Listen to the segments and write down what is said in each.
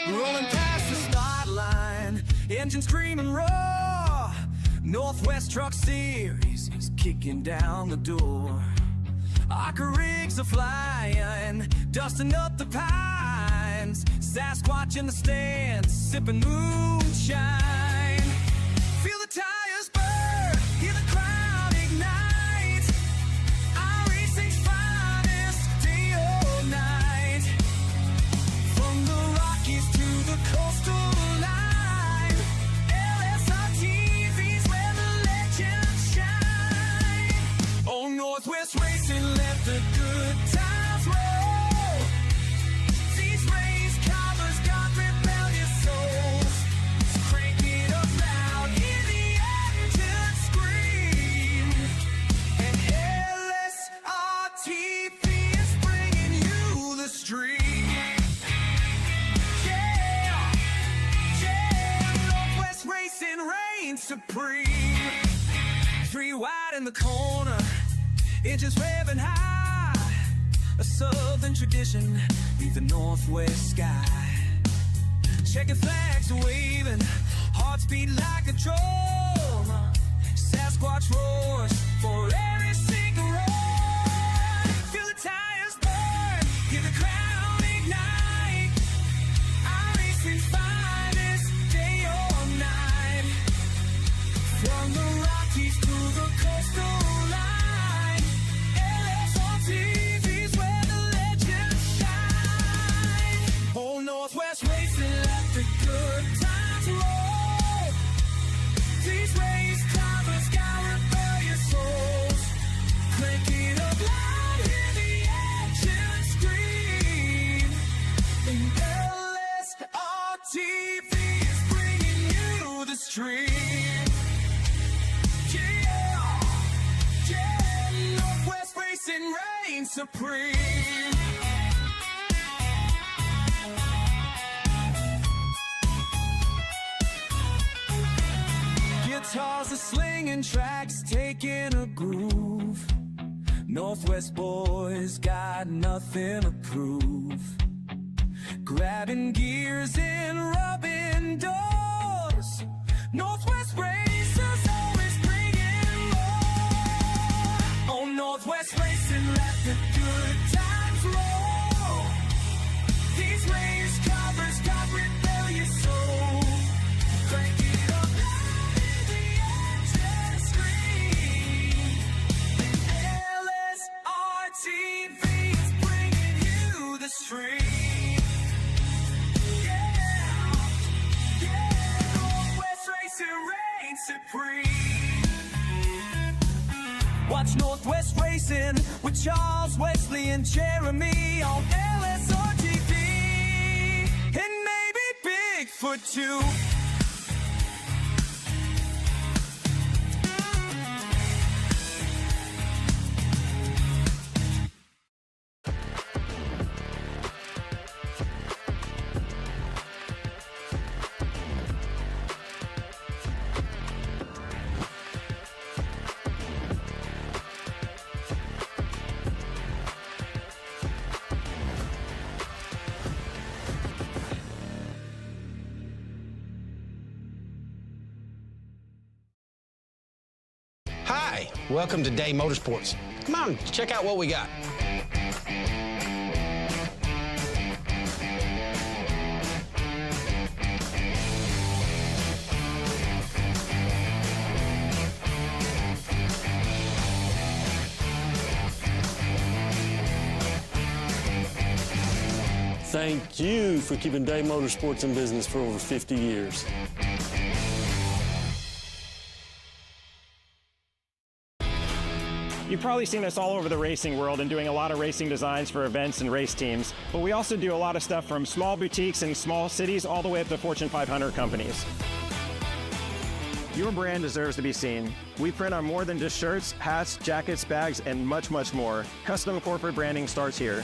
Rolling past the start line, engine screaming roar. Northwest Truck Series is kicking down the door. Arca rigs are flying, dusting up the pines. Sasquatch in the stands, sipping moonshine. Feel the tires burn, hear the crowd ignite. iRacing's finest, day or night. From the Rockies to the coastal line, LSRTV's where the legends shine. Oh, Northwest Racing, let the good times roll. These race covers got rebellious souls. Crank it up loud, hear the engine scream. And LSRTV is bringing you the stream. Northwest Racing reigns supreme. Three wide in the corner, engines revving high. A southern tradition beneath the northwest sky. Checkered flags are waving, hearts beat like a drum. Sasquatch roars for every single run. Feel the tires burn, hear the crowd ignite. iRacing's finest, day or night. From the Rockies to the coastal line, LSRTV's where the legends shine. Oh, Northwest Racing, let the good times roll. These race covers got rebellious souls. Crank it up loud, hear the engine scream. And LSRTV is bringing you the stream. Northwest Racing reigns supreme. Guitars are slinging, tracks taking a groove. Northwest boys got nothing to prove. Grabbing gears and rubbing doors. Northwest Racers always bringing more. Oh, Northwest Racing, let the good times roll. These race covers got rebellious souls. Crank it up loud, hear the engine scream. And LSRTV is bringing you the stream. Northwest Racing reigns supreme. Watch Northwest Racing with Charles, Wesley, and Jeremy on LSRTV. And maybe Bigfoot too. Hi, welcome to Day Motorsports. Come on, check out what we got. Thank you for keeping Day Motorsports in business for over 50 years. You've probably seen us all over the racing world and doing a lot of racing designs for events and race teams, but we also do a lot of stuff from small boutiques in small cities all the way up to Fortune 500 companies. Your brand deserves to be seen. We print on more than just shirts, hats, jackets, bags, and much, much more. Custom corporate branding starts here.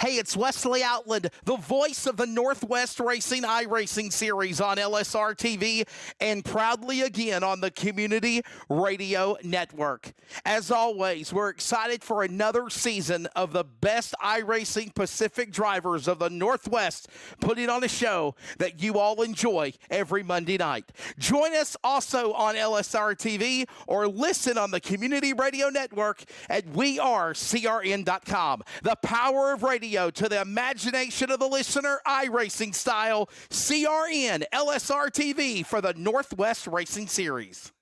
Hey, it's Wesley Outland, the voice of the Northwest Racing iRacing series on LSRTV and proudly again on the Community Radio Network. As always, we're excited for another season of the best iRacing Pacific drivers of the Northwest putting on a show that you all enjoy every Monday night. Join us also on LSRTV or listen on the Community Radio Network at wearecrn.com. The power of radio to the imagination of the listener, iRacing style, CRN, LSRTV for the Northwest Racing Series.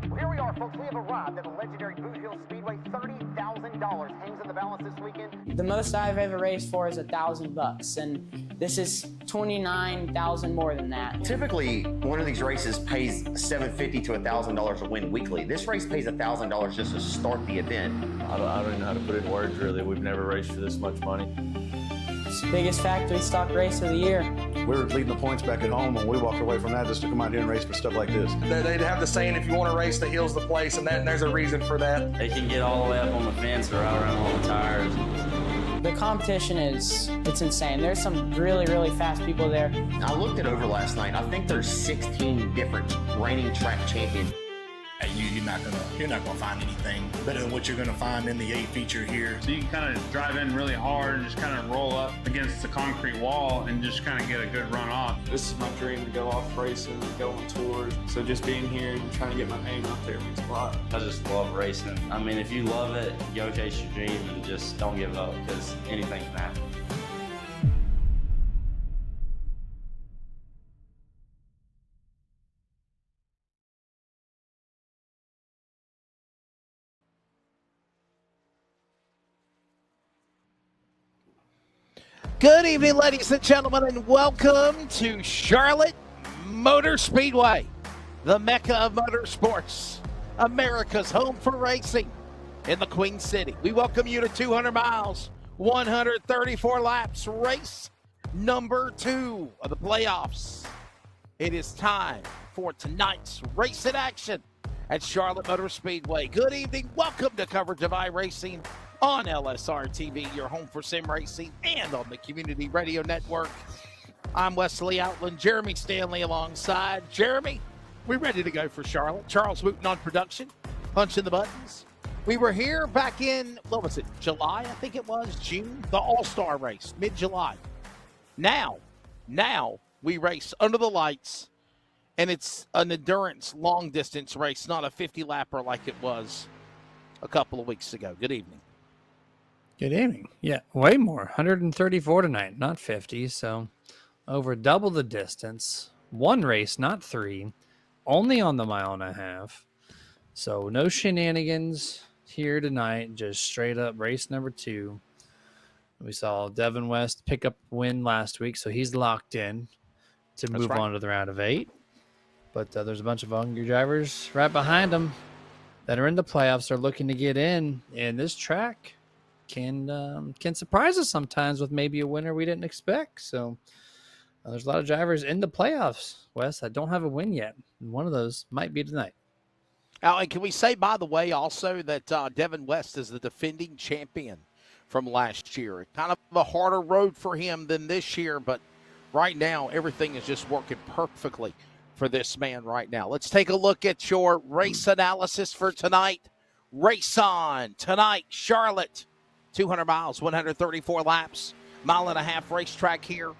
Well, here we are, folks. We have arrived at the legendary Boot Hill Speedway. $30,000 hangs in the balance this weekend. The most I've ever raced for is $1,000, and this is $29,000 more than that. Typically, one of these races pays $750 to $1,000 a win weekly. This race pays $1,000 just to start the event. I don't even know how to put it in words, really. We've never raced for this much money. It's the biggest factory stock race of the year. We were leading the points back at home, and we walked away from that just to come out here and race for stuff like this. They'd have the saying, if you want to race, the hill's the place, and there's a reason for that. They can get all the way up on the fence or out around all the tires. The competition it's insane. There's some really, really fast people there. I looked it over last night. I think there's 16 different reigning track champions. You're not gonna find anything better than what you're gonna find in the A feature here. So you can kind of drive in really hard and just kind of roll up against the concrete wall and just kind of get a good run off. This is my dream, to go off racing and go on tours. So just being here and trying to get my name out there means a lot. I just love racing. I mean, if you love it, go chase your dream and just don't give up, because anything can happen. Good evening, ladies and gentlemen, and welcome to Charlotte Motor Speedway, the Mecca of motorsports, America's home for racing in the Queen City. We welcome you to 200 miles, 134 laps, race number 2 of the playoffs. It is time for tonight's race in action at Charlotte Motor Speedway. Good evening. Welcome to coverage of iRacing on LSRTV, your home for sim racing, and on the Community Radio Network. I'm Wesley Outland, Jeremy Stanley alongside. Jeremy, we ready to go for Charlotte. Charles Wooten on production, punching the buttons. We were here back in, what was it, July? I think it was June, the All-Star race, mid-July. Now we race under the lights, and it's an endurance long-distance race, not a 50-lapper like it was a couple of weeks ago. Good evening. Good evening. Yeah, way more. 134 tonight, not 50. So over double the distance. One race, not 3. Only on the 1.5 miles. So no shenanigans here tonight. Just straight up race number 2. We saw Devin West pick up a win last week, so he's locked in to move on to the round of 8. But there's a bunch of hungry drivers right behind him that are in the playoffs, are looking to get in. And this track can surprise us sometimes with maybe a winner we didn't expect. So there's a lot of drivers in the playoffs, Wes, that don't have a win yet. And one of those might be tonight. And can we say, by the way, also that Devin West is the defending champion from last year. Kind of a harder road for him than this year, but right now everything is just working perfectly for this man right now. Let's take a look at your race analysis for tonight. Race on tonight, Charlotte. 200 miles, 134 laps, 1.5 mile racetrack here.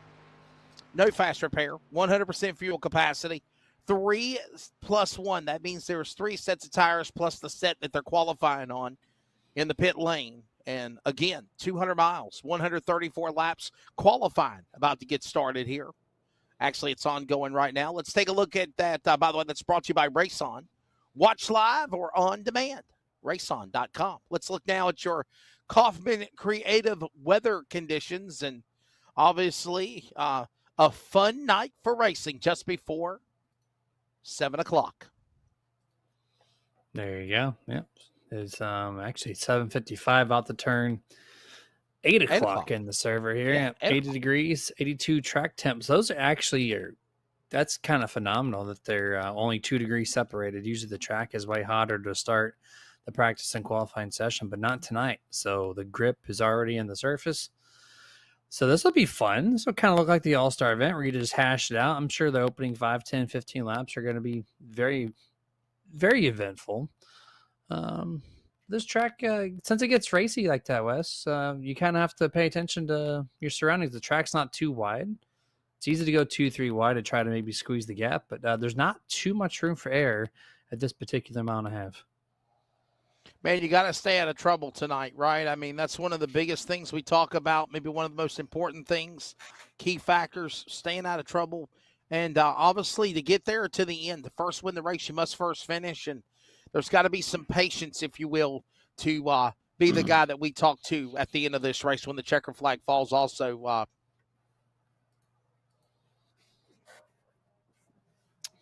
No fast repair, 100% fuel capacity, 3 plus 1. That means there's 3 sets of tires plus the set that they're qualifying on in the pit lane. And again, 200 miles, 134 laps, qualifying about to get started here. Actually, it's ongoing right now. Let's take a look at that. By the way, that's brought to you by Race On. Watch live or on demand, raceon.com. Let's look now at your Kaufman creative weather conditions, and obviously a fun night for racing just before 7 o'clock. There you go. Yep. It's actually 7:55 out the turn. 8 o'clock in the server here. Yeah, 80 degrees, 82 track temps. Those are actually that's kind of phenomenal that they're only 2 degrees separated. Usually the track is way hotter to start the practice and qualifying session, but not tonight. So the grip is already in the surface. So this will be fun. This will kind of look like the All-Star event where you just hash it out. I'm sure the opening 5, 10, 15 laps are going to be very, very eventful. This track, since it gets racy like that, Wes, you kind of have to pay attention to your surroundings. The track's not too wide. It's easy to go 2-3 wide to try to maybe squeeze the gap, but there's not too much room for error at this particular mile and a half. Man, you got to stay out of trouble tonight, right? I mean, that's one of the biggest things we talk about, maybe one of the most important things, key factors, staying out of trouble. And obviously, to get there to the end, to first win the race, you must first finish. And there's got to be some patience, if you will, to be the guy that we talk to at the end of this race when the checker flag falls also.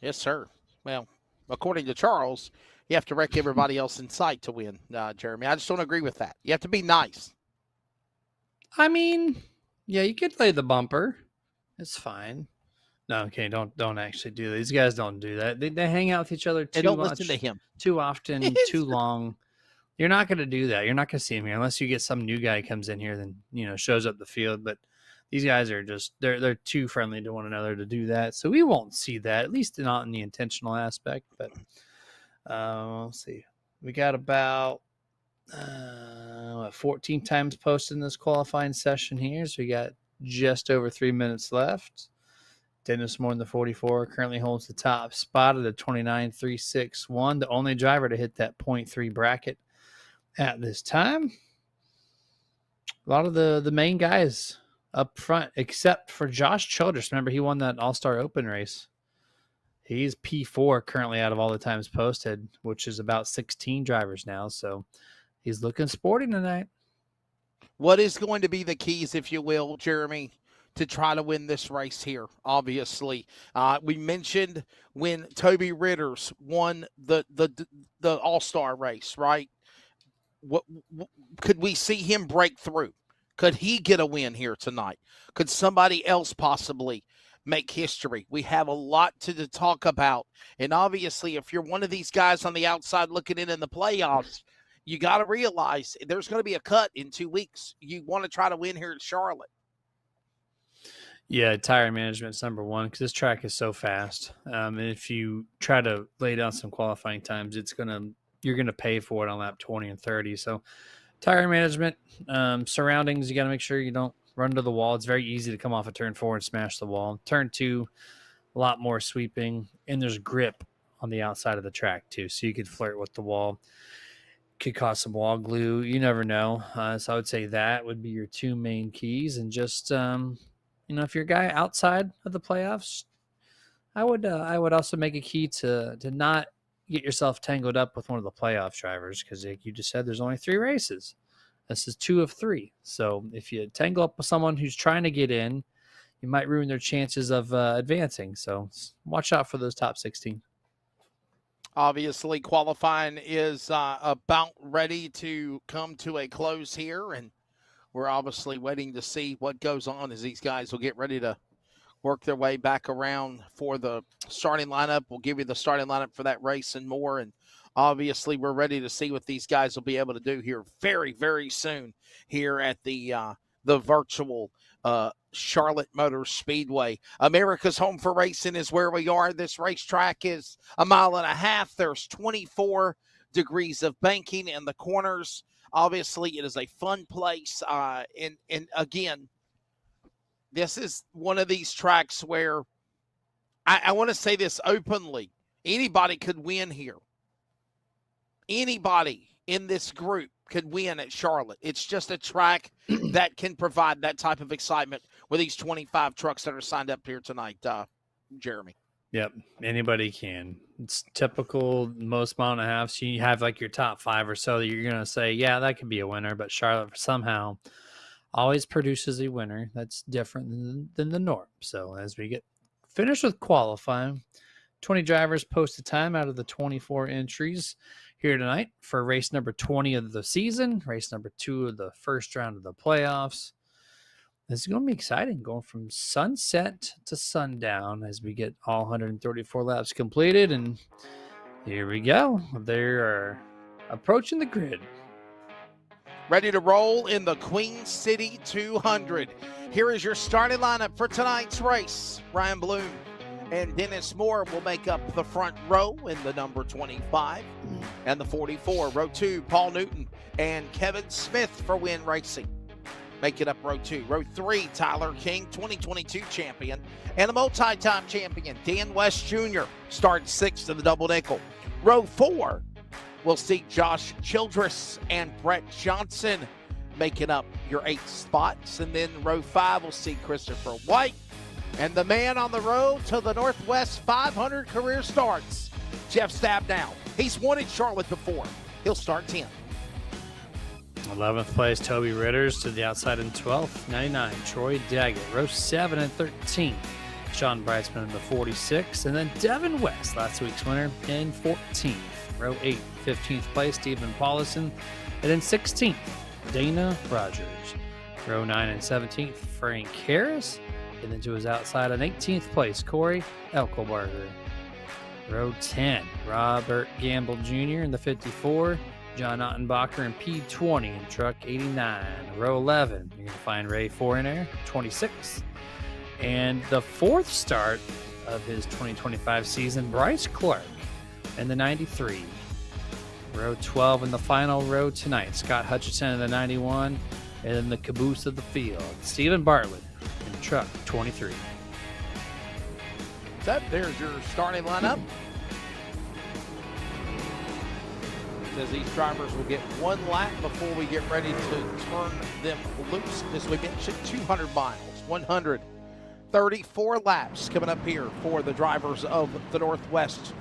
Yes, sir. Well, according to Charles, you have to wreck everybody else in sight to win, Jeremy. I just don't agree with that. You have to be nice. I mean, yeah, you could lay the bumper. It's fine. No, okay, don't actually do that. These guys don't do that. They hang out with each other too don't much, listen to him. too often, too long. You're not going to do that. You're not going to see him here unless you get some new guy comes in here, then shows up the field. But these guys are just they're too friendly to one another to do that. So we won't see that, at least not in the intentional aspect. But let's see. We got about 14 times posted in this qualifying session here. So we got just over 3 minutes left. Dennis Moore in the 44 currently holds the top spot at a 29.361. The only driver to hit that 0.3 bracket at this time. A lot of the main guys up front, except for Josh Childress. Remember, he won that All-Star Open race. He's P4 currently out of all the times posted, which is about 16 drivers now. So he's looking sporty tonight. What is going to be the keys, if you will, Jeremy, to try to win this race here? Obviously, we mentioned when Toby Ritters won the All-Star race, right? What could we see him break through? Could he get a win here tonight? Could somebody else possibly make history? We have a lot to talk about, and obviously, if you're one of these guys on the outside looking in the playoffs, you got to realize there's going to be a cut in 2 weeks. You want to try to win here at Charlotte. Yeah, tire management's number one because this track is so fast. And if you try to lay down some qualifying times, you're gonna pay for it on lap 20 and 30. So tire management, surroundings, you got to make sure you don't run to the wall. It's very easy to come off a turn 4 and smash the wall. Turn 2, a lot more sweeping, and there's grip on the outside of the track too, so you could flirt with the wall. Could cause some wall glue. You never know. So I would say that would be your 2 main keys, and just if you're a guy outside of the playoffs, I would also make a key to not get yourself tangled up with one of the playoff drivers, because like you just said, there's only 3 races. This is 2 of 3. So if you tangle up with someone who's trying to get in, you might ruin their chances of advancing. So watch out for those top 16. Obviously, qualifying is about ready to come to a close here, and we're obviously waiting to see what goes on as these guys will get ready to work their way back around for the starting lineup. We'll give you the starting lineup for that race and more, and obviously we're ready to see what these guys will be able to do here very, very soon here at the virtual Charlotte Motor Speedway. America's home for racing is where we are. This racetrack is 1.5 miles. There's 24 degrees of banking in the corners. Obviously, it is a fun place. And again, this is one of these tracks where I want to say this openly. Anybody could win here. Anybody in this group could win at Charlotte. It's just a track that can provide that type of excitement with these 25 trucks that are signed up here tonight, Jeremy. Yep, anybody can. It's typical most mile and a half. So you have like your top 5 or so that you're going to say, yeah, that could be a winner. But Charlotte somehow always produces a winner that's different than the norm. So as we get finished with qualifying, 20 drivers posted time out of the 24 entries here tonight for race number 20 of the season, race number 2 of the first round of the playoffs. This is going to be exciting, going from sunset to sundown as we get all 134 laps completed. And here we go. They are approaching the grid. ready to roll in the Queen City 200. Here is your starting lineup for tonight's race. Ryan Bloom and Dennis Moore will make up the front row in the number 25 and the 44. Row 2, Paul Newton and Kevin Smith for Win Racing. Make it up row 2. Row 3, Tyler King, 2022 champion, and a multi-time champion, Dan West Jr., starting 6th in the double nickel. Row 4, we'll see Josh Childress and Brett Johnson making up your 8 spots. And then row 5, we'll see Christopher White and the man on the road to the Northwest 500 career starts, Jeff Stabnow. He's won in Charlotte before. He'll start 10th. 11th place, Toby Ritters to the outside in 12th. 99, Troy Daggett. Row 7 and 13th, Sean Breitzman in the 46th. And then Devin West, last week's winner, in 14th. Row 8, 15th place, Stephen Paulison. And then 16th, Dana Rogers. Row 9 and 17th, Frank Harris. And then to his outside in 18th place, Corey Elkelbarger. Row 10, Robert Gamble Jr. in the 54. John Ottenbacher in P20 in truck 89. Row 11, you're going to find Ray Foreigner, 26. And the 4th start of his 2025 season, Bryce Clark in the 93. Row 12 in the final row tonight, Scott Hutchison in the 91. And then the caboose of the field, Stephen Bartlett in truck 23. So there's your starting lineup. As these drivers will get 1 lap before we get ready to turn them loose. As we mentioned, 200 miles, 134 laps coming up here for the drivers of the Northwest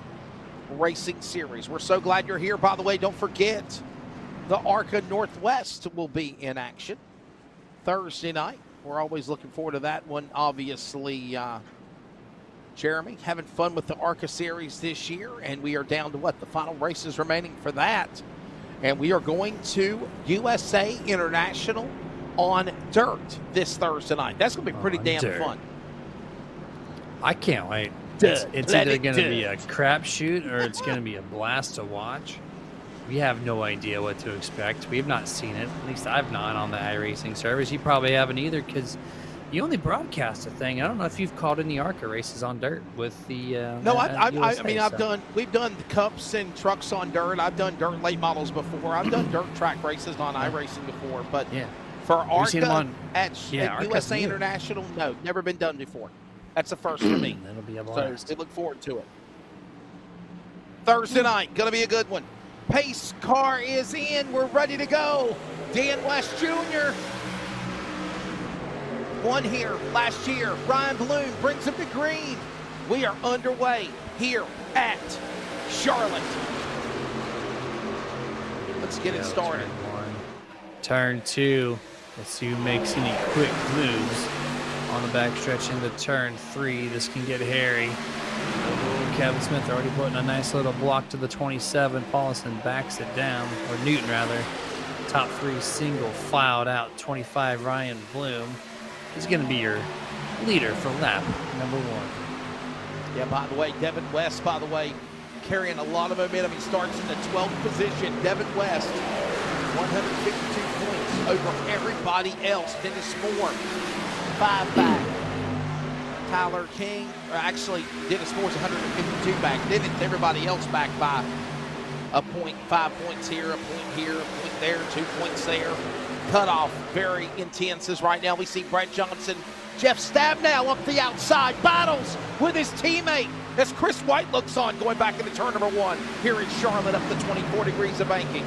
Racing Series. We're so glad you're here. By the way, don't forget, the ARCA Northwest will be in action Thursday night. We're always looking forward to that one. Obviously, Jeremy having fun with the ARCA Series this year, and we are down to the final races remaining for that. And we are going to USA International on dirt this Thursday night. That's going to be pretty damn fun. I can't wait. It's either going to be a crapshoot or it's going to be a blast to watch. We have no idea what to expect. We have not seen it. At least I've not on the iRacing service. You probably haven't either, because you only broadcast a thing. I don't know if you've caught any ARCA races on dirt with the. No, we've done cups and trucks on dirt. I've done dirt late models before. I've done dirt track races on iRacing before. But for ARCA at USA International, no, never been done before. That's the first for me. That'll be a blast. So we look forward to it. Thursday night, going to be a good one. Pace car is in. We're ready to go. Dan West Jr. won here last year. Ryan Bloom brings him to green. We are underway here at Charlotte. Let's get it started. Turn 2. Let's see who makes any quick moves on the backstretch into turn 3. This can get hairy. Kevin Smith already putting a nice little block to the 27. Paulison backs it down, or Newton rather. Top 3 single filed out. 25 Ryan Bloom. He's going to be your leader for lap number 1. Yeah, by the way, Devin West, carrying a lot of momentum. He starts in the 12th position. Devin West, 152 points over everybody else. Dennis Moore, 5 back. Tyler King, actually, Dennis Moore's 152 back. Then it's everybody else back by a point, 5 points here, a point here, a point there, 2 points there. Cutoff very intense as right now we see Brett Johnson, Jeff Stabnow up the outside, battles with his teammate as Chris White looks on going back into turn number 1 here in Charlotte up to 24 degrees of banking.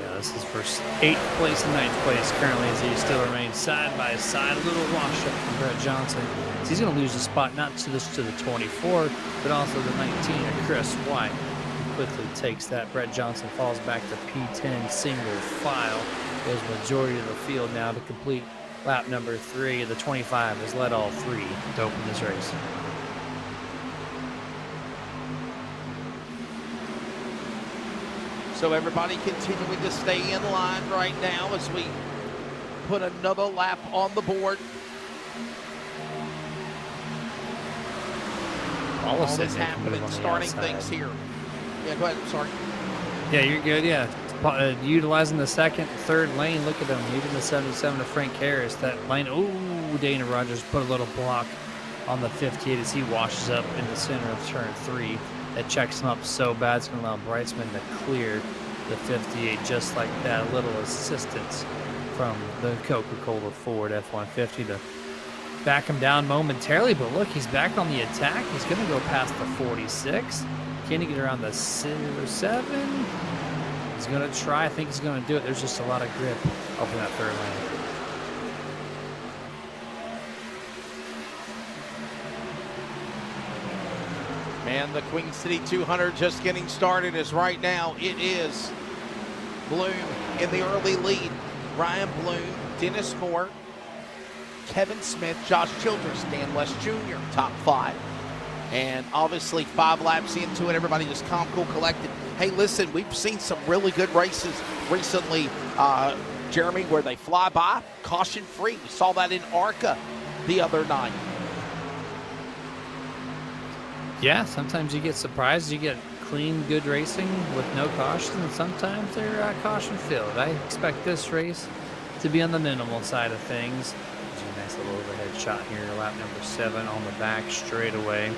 Yeah, this is for 8th place and 9th place currently as he still remains side by side. A little wash up from Brett Johnson. So he's going to lose a spot not to the 24, but also the 19 of Chris White. He quickly takes that. Brett Johnson falls back to P10 single file. Goes majority of the field now to complete lap number 3. The 25 has led all 3 to open this race. So everybody continuing to stay in line right now as we put another lap on the board. All this happening, starting things here. Yeah, go ahead. I'm sorry. Yeah, you're good. Yeah, utilizing the second, third lane. Look at them, leaving the 77 to Frank Harris. That lane, ooh, Dana Rogers put a little block on the 58 as he washes up in the center of turn 3. That checks him up so bad it's going to allow Breitzman to clear the 58 just like that. A little assistance from the Coca-Cola Ford F-150 to back him down momentarily. But look, he's back on the attack. He's going to go past the 46. Can he get around the 07? He's going to try. I think he's going to do it. There's just a lot of grip up in that third lane. Man, the Queen City 200 just getting started as right now it is Bloom in the early lead. Ryan Bloom, Dennis Moore, Kevin Smith, Josh Childress, Dan West Jr., top 5. And obviously 5 laps into it, everybody just calm, cool, collected. Hey, listen, we've seen some really good races recently, Jeremy, where they fly by, caution-free. We saw that in ARCA the other night. Yeah, sometimes you get surprised. You get clean, good racing with no caution, and sometimes they're caution-filled. I expect this race to be on the minimal side of things. There's a nice little overhead shot here, lap number 7 on the back straightaway.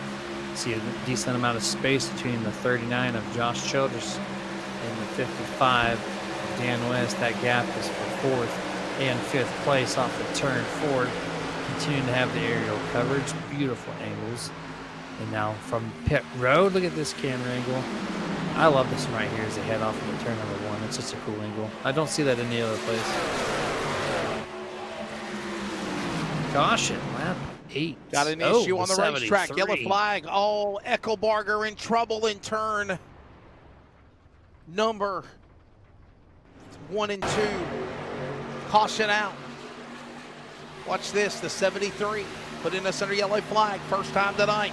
See a decent amount of space between the 39 of Josh Childress and the 55 of Dan West. That gap is for 4th and 5th place off of turn 4. Continuing to have the aerial coverage, beautiful angles. And now from pit road, look at this camera angle. I love this one right here as they head off into turn number 1. It's just a cool angle. I don't see that any other place. Caution, lap 8. Got an issue on the racetrack. Yellow flag. Oh, Eckelbarger in trouble in turn number 1 and 2. Caution out. Watch this, the 73. Putting us under yellow flag. First time tonight.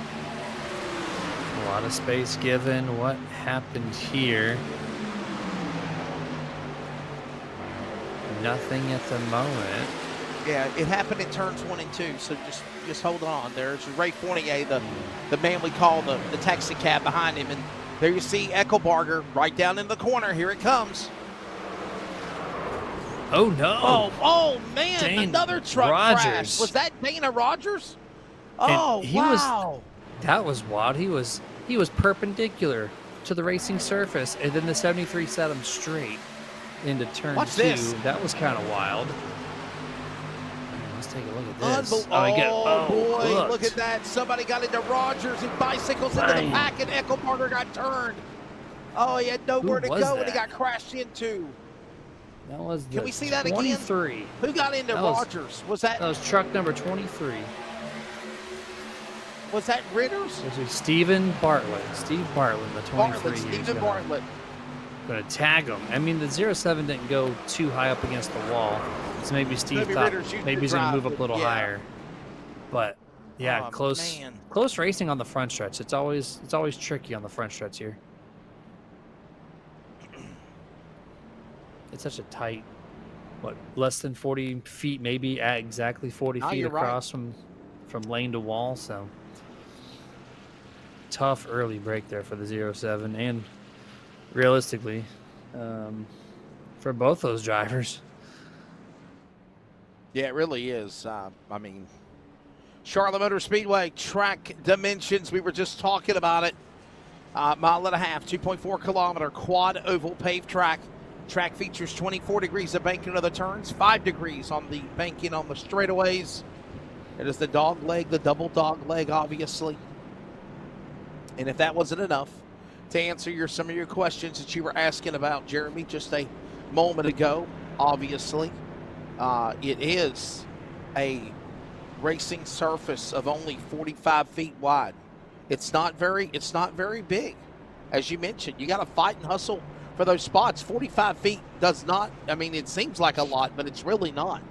A lot of space given. What happened here? Nothing at the moment. Yeah, it happened in turns 1 and 2, so just hold on. There's Ray Fournier, the man we call the taxi cab behind him, and there you see Eckelbarger right down in the corner. Here it comes. Oh no! Oh man! Dana Another truck crash. Was that Dana Rogers? Oh wow! That was wild. He was perpendicular to the racing surface, and then the 73 set him straight into turn 2. This. That was kind of wild. Let's take a look at this. Boy, look at that. Somebody got into Rogers and bicycles into the pack, and Eckelbarger got turned. Oh, he had nowhere to go, and he got crashed into. That was the Can we see that 23. again? Who got into Rogers? That was truck number 23. Was that Ritters? This is Stephen Bartlett. Steve Bartlett, the 23. Stephen Bartlett. Going to tag him. I mean, the 07 didn't go too high up against the wall, so maybe Steve thought maybe he's going to move up a little higher. But yeah, close racing on the front stretch. It's always tricky on the front stretch here. It's such a tight, less than 40 feet, maybe at exactly 40 feet across from lane to wall. So tough early break there for the 07, and realistically, for both those drivers. Yeah, it really is. I mean, Charlotte Motor Speedway track dimensions. We were just talking about it. Mile and a half, 2.4 kilometer quad oval paved track. Track features 24 degrees of banking of the turns, 5 degrees on the banking on the straightaways. It is the dog leg, the double dog leg, obviously. And if that wasn't enough to answer some of your questions that you were asking about, Jeremy, just a moment ago, obviously, it is a racing surface of only 45 feet wide. It's not very big. As you mentioned, you got to fight and hustle for those spots. 45 feet does not, I mean, it seems like a lot, but it's really not.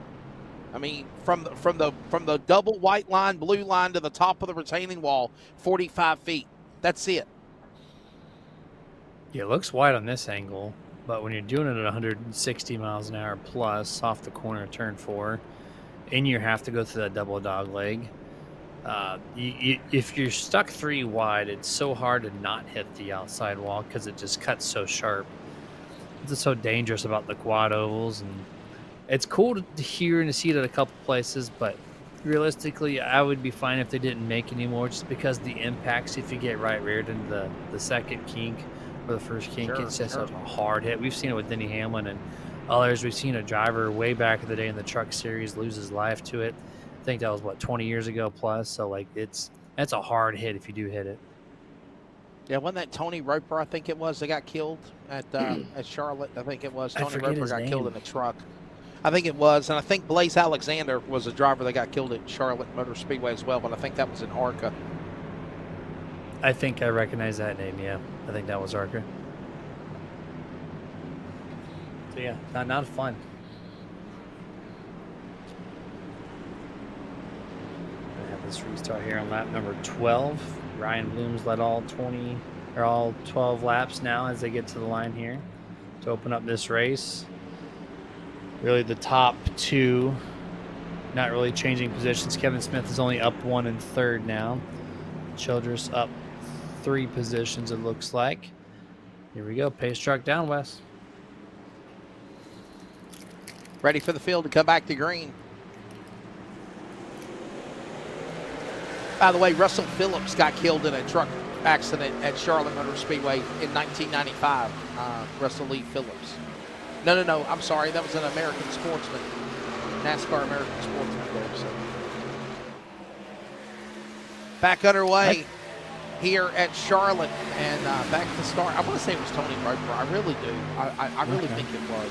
I mean, from the double white line, blue line to the top of the retaining wall, 45 feet. That's it. Yeah, it looks wide on this angle, but when you're doing it at 160 miles an hour plus off the corner of turn 4, and you have to go through that double dog leg, if you're stuck 3 wide, it's so hard to not hit the outside wall because it just cuts so sharp. what's so dangerous about the quad ovals, and it's cool to hear and to see it at a couple places, but realistically, I would be fine if they didn't make any more, just because the impacts, if you get right reared into the second kink or the first kink, it's just such a hard hit. We've seen it with Denny Hamlin and others. We've seen a driver way back in the day in the truck series lose his life to it. I think that was, what, 20 years ago plus? So, like, that's a hard hit if you do hit it. Yeah, wasn't that Tony Roper, I think it was, that got killed at Charlotte? I think it was. Tony Roper got killed in a truck. I think it was. And I think Blaze Alexander was a driver that got killed at Charlotte Motor Speedway as well, but I think that was in ARCA. I think I recognize that name, yeah. I think that was ARCA. So, yeah, not fun. I have this restart here on lap number 12. Ryan Bloom's led all 12 laps now as they get to the line here to open up this race. Really the top two not really changing positions. Kevin Smith is only up 1 in third now. Childress up 3 positions, it looks like. Here we go. Pace truck down, Wes. Ready for the field to come back to green. By the way, Russell Phillips got killed in a truck accident at Charlotte Motor Speedway in 1995. Russell Lee Phillips. No, I'm sorry. That was an American sportsman. NASCAR American sportsman there. So. Back underway here at Charlotte and back to start. I want to say it was Tony Roper. I really do. I really think it was.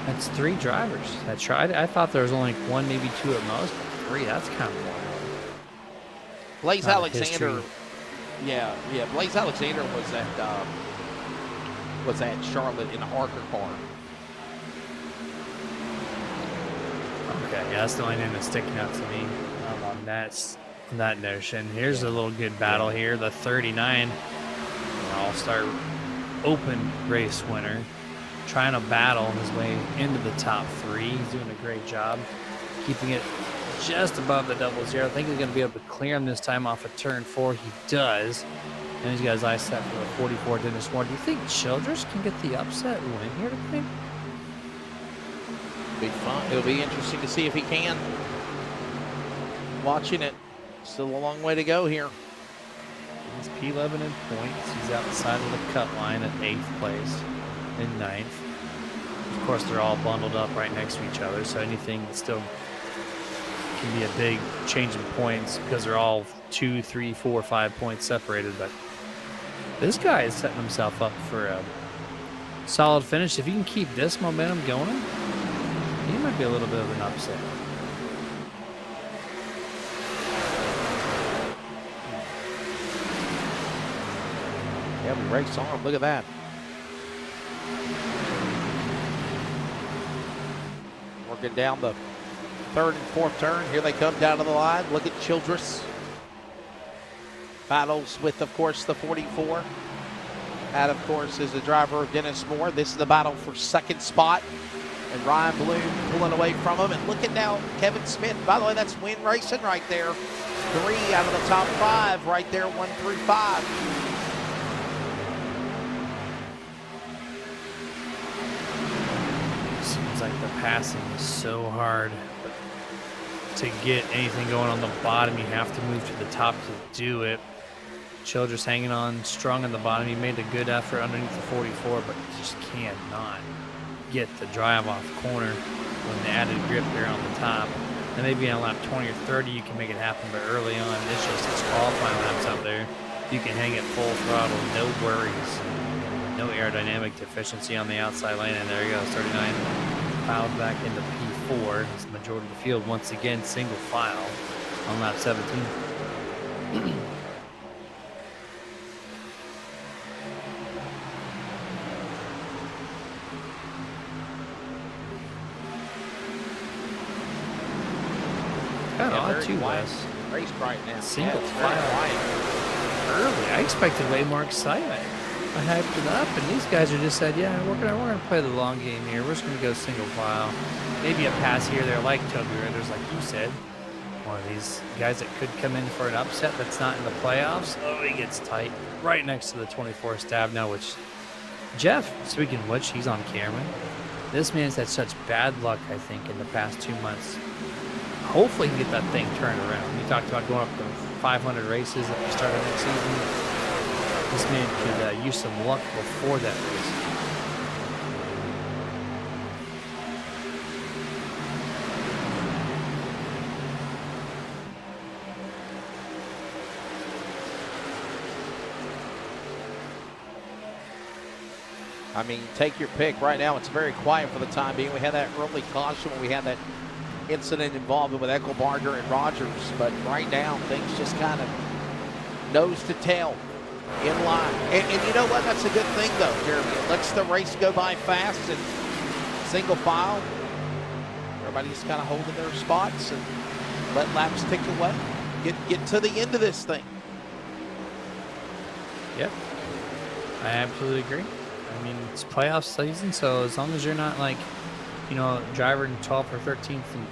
That's 3 drivers. I thought there was only 1, maybe 2 at most, but 3. That's kind of wild. Blaze Alexander, yeah. Blaze Alexander was at Charlotte in a ARCA car. Okay, yeah, that's the only name that's sticking out to me on that notion. Here's a little good battle here. The 39 All-Star Open race winner trying to battle his way into the top 3. He's doing a great job keeping it just above the double zero. I think he's going to be able to clear him this time off of turn 4. He does. And he's got his eyes set for the 44, Dennis Moore. Do you think Childress can get the upset win here tonight? Be fun. It'll be interesting to see if he can. Watching it. Still a long way to go here. He's P11 in points. He's outside of the cut line at 8th place in 9th. Of course, they're all bundled up right next to each other, so anything that still can be a big change in points because they're all 2, 3, 4, 5 points separated. But this guy is setting himself up for a solid finish. If he can keep this momentum going, he might be a little bit of an upset. Yeah, we race on. Look at that. Working down the 3rd and 4th turn. Here they come down to the line. Look at Childress. Battles with, of course, the 44. That, of course, is the driver of Dennis Moore. This is the battle for 2nd spot. And Ryan Bloom pulling away from him. And look at now Kevin Smith. By the way, that's Win Racing right there. 3 out of the top 5 right there, 1 through 5. Seems like the passing is so hard. To get anything going on the bottom, you have to move to the top to do it. Childress hanging on strong on the bottom. He made a good effort underneath the 44, but just cannot get the drive off corner with the added grip there on the top. And maybe on lap 20 or 30 you can make it happen, but early on it's just his qualifying laps out there. You can hang it full throttle, no worries. No aerodynamic deficiency on the outside lane, and there you go, 39 filed back into P4. It's the majority of the field once again single file on lap 17. Kind of odd too, Wes. Race right now. Single file early. I expected way more excitement. I hyped it up, and these guys are just said, yeah, we're gonna play the long game here. We're just gonna go single file. Maybe a pass here, there, like Toby Ridders, like you said. One of these guys that could come in for an upset that's not in the playoffs. Oh, he gets tight right next to the 24 stab now, which Jeff, speaking of which, he's on camera. This man's had such bad luck, I think, in the past 2 months. Hopefully he can get that thing turned around. He talked about going up to 500 races at the start of next season. This man could use some luck before that race. I mean, take your pick. Right now, it's very quiet for the time being. We had that early caution when we had that incident involving with Eckelbarger and Rogers, but right now, things just kind of nose to tail in line. And you know what? That's a good thing, though, Jeremy. It lets the race go by fast and single file. Everybody's kind of holding their spots and let laps tick away. Get to the end of this thing. Yep, I absolutely agree. I mean, it's playoff season, so as long as you're not like, driver in 12th or 13th in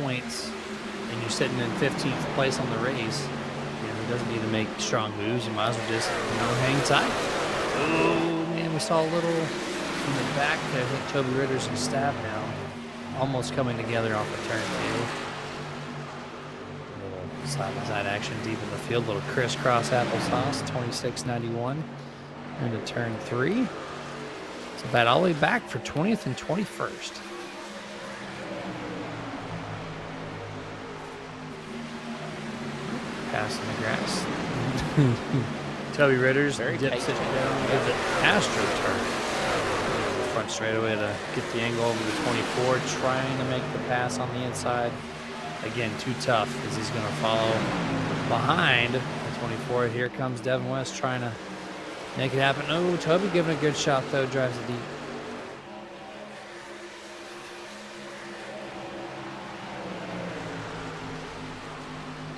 points, and you're sitting in 15th place on the race, he doesn't need to make strong moves. You might as well just, hang tight. Oh man, we saw a little in the back there. I think Toby Ritter's and Stab now, almost coming together off of turn 2. Little side-by-side action deep in the field. Little crisscross applesauce. 26.91 into turn 3. So that all the way back for 20th and 21st. Passing the grass. Toby Ritter's dips it down, gives it Astro turn. Front straightaway to get the angle over the 24, trying to make the pass on the inside. Again, too tough as he's going to follow behind the 24. Here comes Devin West trying to make it happen. Oh, Toby giving a good shot, though. Drives it deep.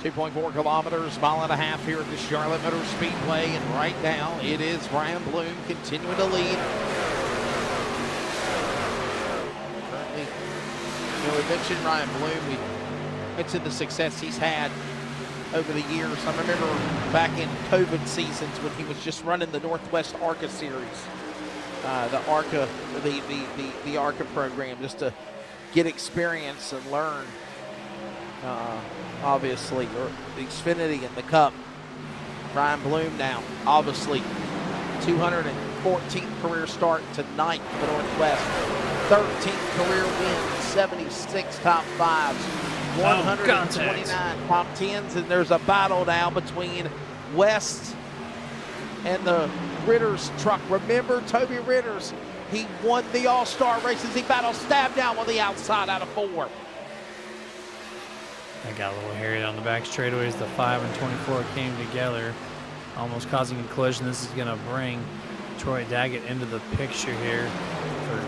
.4 kilometers, mile and a half here at the Charlotte Motor Speedway, and right now it is Ryan Bloom continuing to lead. Currently, we mentioned Ryan Bloom. We mentioned the success he's had over the years. I remember back in COVID seasons when he was just running the Northwest ARCA series, the ARCA, the ARCA program, just to get experience and learn. Obviously, or the Xfinity and the Cup. Ryan Bloom now, obviously, 214th career start tonight for the Northwest. 13th career win, 76 top fives, 129 top tens, and there's a battle now between West and the Ritter's truck. Remember, Toby Ritter's, he won the All-Star races. He battled Stab down on the outside out of 4. I got a little hairy on the back straightaways. The 5 and 24 came together, almost causing a collision. This is going to bring Troy Daggett into the picture here for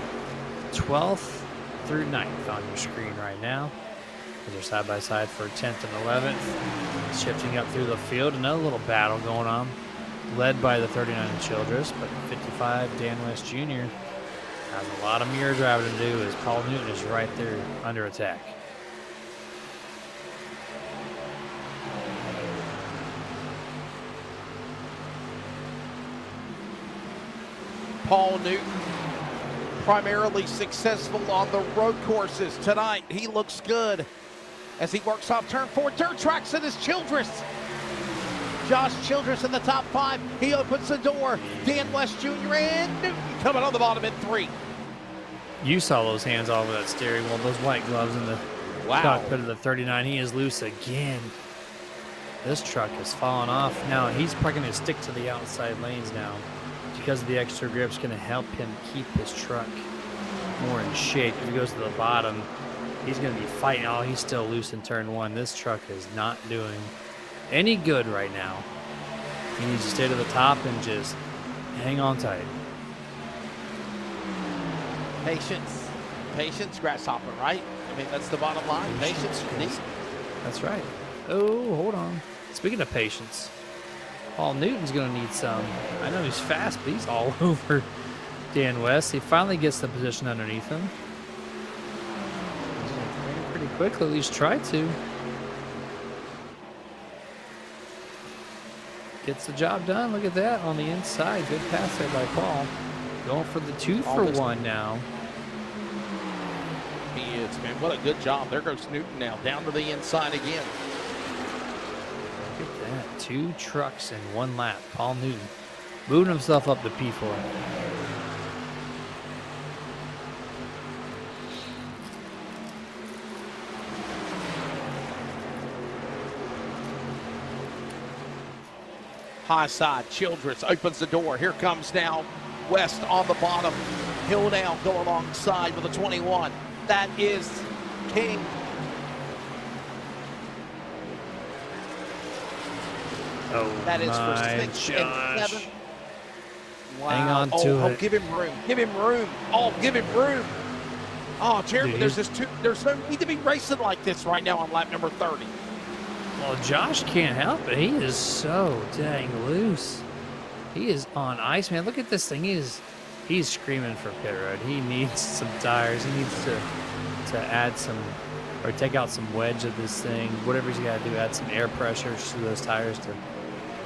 12th through 9th on your screen right now. They're side by side for 10th and 11th. Shifting up through the field, another little battle going on, led by the 39 Childress, but 55 Dan West Jr. has a lot of mirror driving to do as Paul Newton is right there under attack. Paul Newton, primarily successful on the road courses. Tonight, he looks good as he works off turn 4. Dirt tracks in his Childress. Josh Childress in the top 5. He opens the door. Dan West Jr. and Newton coming on the bottom in 3. You saw those hands all over that steering wheel, those white gloves in the cockpit of the 39. He is loose again. This truck has fallen off. Now, he's probably going to stick to the outside lanes now, because the extra grip's going to help him keep his truck more in shape. If he goes to the bottom, he's going to be fighting. Oh, he's still loose in turn 1. This truck is not doing any good right now. He needs to stay to the top and just hang on tight. Patience, grasshopper, right? I mean, that's the bottom line. Patience, That's right. Oh, hold on. Speaking of patience, Paul Newton's going to need some. I know he's fast, but he's all over Dan West. He finally gets the position underneath him. He's going to bring it pretty quickly, at least try to. Gets the job done. Look at that on the inside. Good pass there by Paul. Going for the 2 for Almost. 1 now. He is, man. What a good job. There goes Newton now, down to the inside again. Look at that. 2 trucks in 1 lap. Paul Newton moving himself up to P4. High side, Childress opens the door. Here comes now West on the bottom. Hill now go alongside with a 21. That is King. Oh, That is for my 6 and 7. Wow. Hang on to it. Give him room. Give him room. Oh, give him room. Oh, Jeremy, Dude, there's no need to be racing like this right now on lap number 30. Well, Josh can't help it. He is so dang loose. He is on ice, man. Look at this thing. He's screaming for pit road. He needs some tires. He needs to add some or take out some wedge of this thing. Whatever he's got to do, add some air pressure to those tires to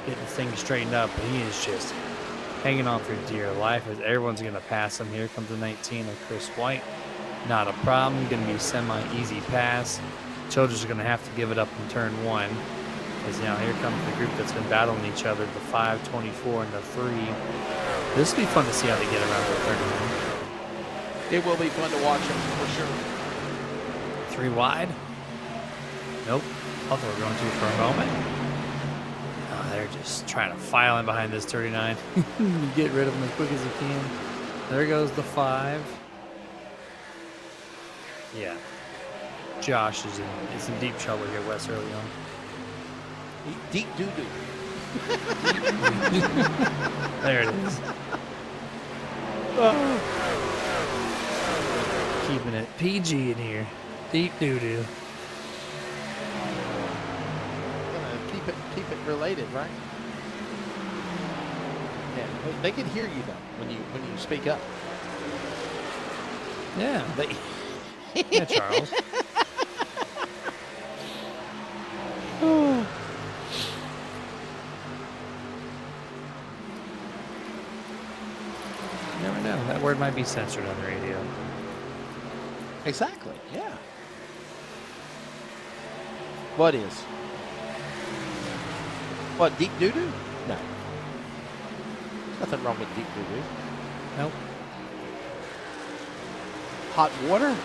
get the thing straightened up. But he is just hanging on for dear life as everyone's going to pass him. Here comes the 19 of Chris White. Not a problem. Going to be a semi-easy pass. Childress are going to have to give it up in turn 1. As now here comes the group that's been battling each other, the 5, 24, and the 3. This will be fun to see how they get around the 39. It will be fun to watch them for sure. 3 wide. Nope. I thought we were going to for a moment. Oh, they're just trying to file in behind this 39. Get rid of them as quick as you can. There goes the 5. Yeah. Josh is in deep trouble here, Wes, early on. Deep doo-doo. There it is. Keeping it PG in here. Deep doo-doo. Keep it related, right? Yeah, they can hear you though when you speak up. Yeah. Yeah, Charles. You never know. That word might be censored on the radio. Exactly. Yeah. What is? What, deep doo-doo? No. Nothing wrong with deep doo-doo. Nope. Hot water?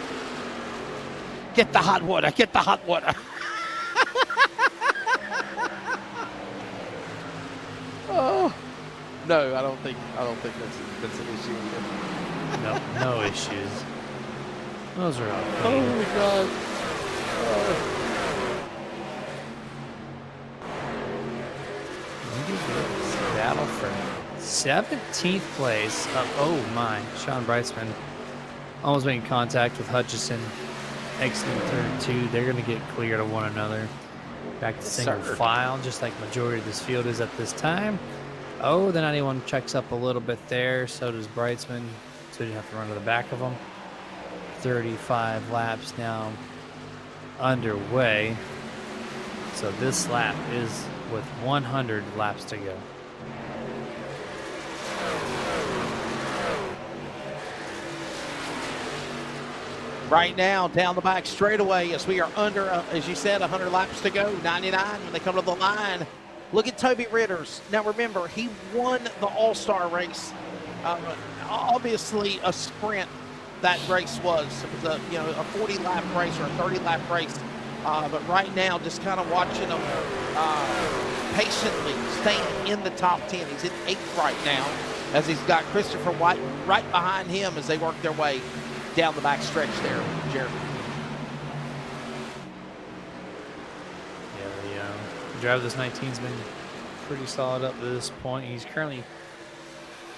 Get the hot water. Get the hot water. Oh. No, I don't think that's an issue here. No, no issues. Those are all Oh my God. Look at this battle for 17th place. Oh my, Sean Brightsman almost making contact with Hutchison. Exiting third 2. They're going to get clear to one another. Back to single file, just like majority of this field is at this time. Oh, the 91 checks up a little bit there. So does Brightsman. So you have to run to the back of them. 35 laps now underway. So this lap is with 100 laps to go. Right now, down the back straightaway, as we are under, as you said, 100 laps to go, 99 when they come to the line. Look at Toby Ritters. Now remember, he won the All-Star race. Obviously, a sprint that race was. It was a 40-lap race or a 30-lap race. But right now, just kind of watching him patiently staying in the top 10. He's in 8th right now, as he's got Christopher White right behind him as they work their way down the back stretch there, Jeremy. Yeah, the driver of this 19's been pretty solid up to this point. He's currently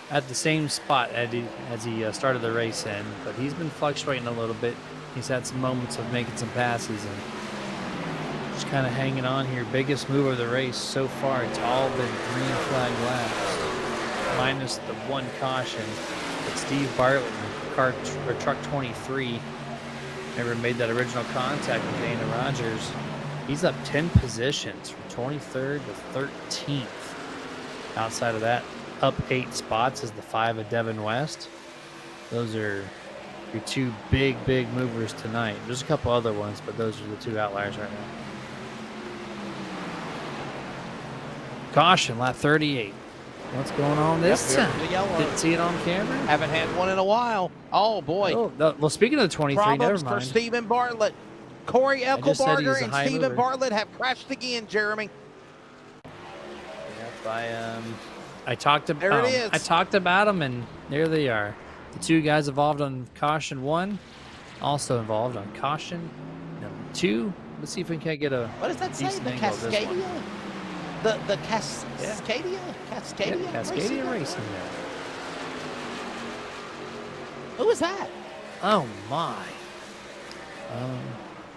at the same spot as he started the race in, but he's been fluctuating a little bit. He's had some moments of making some passes and just kind of hanging on here. Biggest move of the race so far, it's all been green flag laps, minus the one caution. But Steve Bartlett in truck 23 never made that original contact with Dana Rogers. He's up 10 positions from 23rd to 13th. Outside of that, up 8 spots is the 5 of Devin West. Those are your 2 big movers tonight. There's a couple other ones, but those are the 2 outliers right now. Caution, lap 38. What's going on this time? Didn't see it on camera. Haven't had one in a while. Oh, boy. Oh, well, speaking of the 23, Problems never for mind. Stephen Bartlett. Corey just said he's Eckelbarger a and high Stephen mover. Bartlett have crashed again, Jeremy. Yep, I talked about There it is. I talked about them, and there they are. The 2 guys involved on caution 1, also involved on caution number 2. Let's see if we can get a What does that say? decent The angle of this one. Cascadia? The Cascadia? Cascadia? Yeah, Cascadia Racing there. Who is that? Oh my.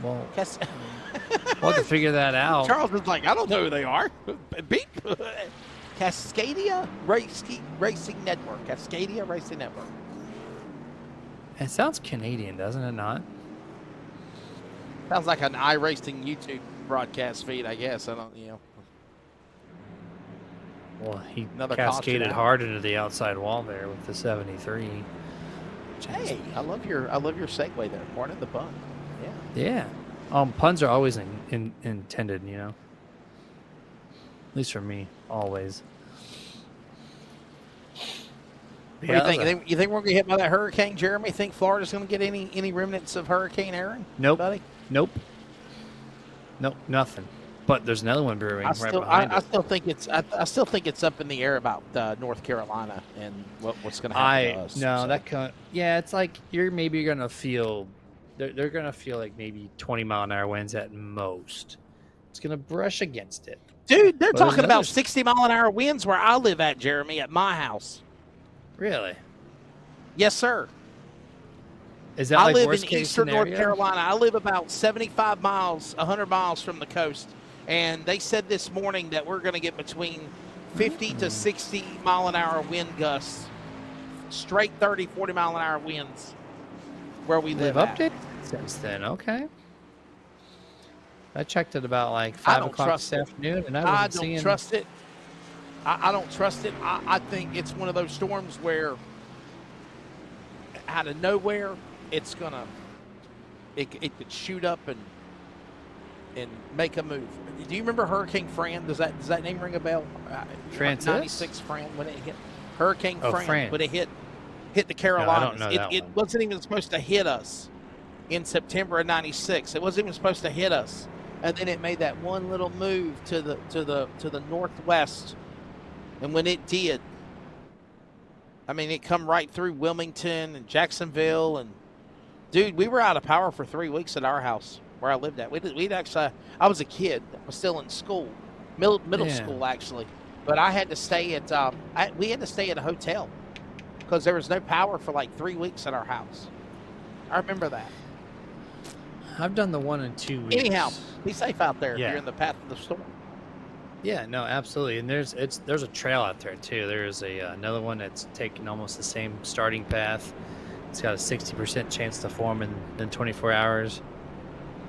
Well, Cas- we'll have to figure that out. Charles was like, I don't know who they are. Beep. Cascadia Racing Network. Cascadia Racing Network. It sounds Canadian, doesn't it not? Sounds like an iRacing YouTube broadcast feed, I guess. I don't, Well, he Another cascaded caution out. hard into the outside wall there with the 73. Hey, I love your segue there. Pardon the pun. Yeah. Yeah. Puns are always intended, At least for me, always. What do you think? You think we're gonna get hit by that hurricane, Jeremy? Think Florida's gonna get any remnants of Hurricane Aaron? Nope. Buddy? Nope, nothing. But there's another one brewing I right behind I it. still think it's up in the air about North Carolina and what's going to happen to us. It's like you're gonna feel they're gonna feel like maybe 20-mile-an-hour winds at most. It's gonna brush against it, dude. They're But talking there's about another- 60-mile-an-hour winds where I live at, Jeremy, at my house. Really? Yes, sir. Is that I like live worst in case eastern North scenario? Carolina. I live about 75 miles, 100 miles from the coast, and they said this morning that we're going to get between 50 to 60 mile-an-hour wind gusts, straight 30, 40 mile-an-hour winds where we They've live at. updated since then. Okay. I checked it about like I 5 don't o'clock trust this it. afternoon, and I I wasn't don't seeing. trust it. I don't trust it. I think it's one of those storms where out of nowhere it's gonna it could shoot up and make a move. Do you remember Hurricane Fran? Does that name ring a bell? Francis? 96 Fran when it hit Hurricane Fran, Fran. when it hit the Carolinas. know that It one. wasn't even supposed to hit us in September of '96. It wasn't even supposed to hit us, and then it made that one little move to the northwest. And when it did, I mean, it come right through Wilmington and Jacksonville. And, dude, we were out of power for 3 weeks at our house where I lived at. We'd actually, I was a kid. I was still in school, middle Yeah. school, actually. But I had to stay at, we had to stay at a hotel because there was no power for like 3 weeks at our house. I remember that. I've done the 1 and 2 weeks. Anyhow, be safe out there if Yeah. you're in the path of the storm. Yeah, no, absolutely. And there's a trail out there too. There's another one that's taking almost the same starting path. It's got a 60% chance to form in 24 hours.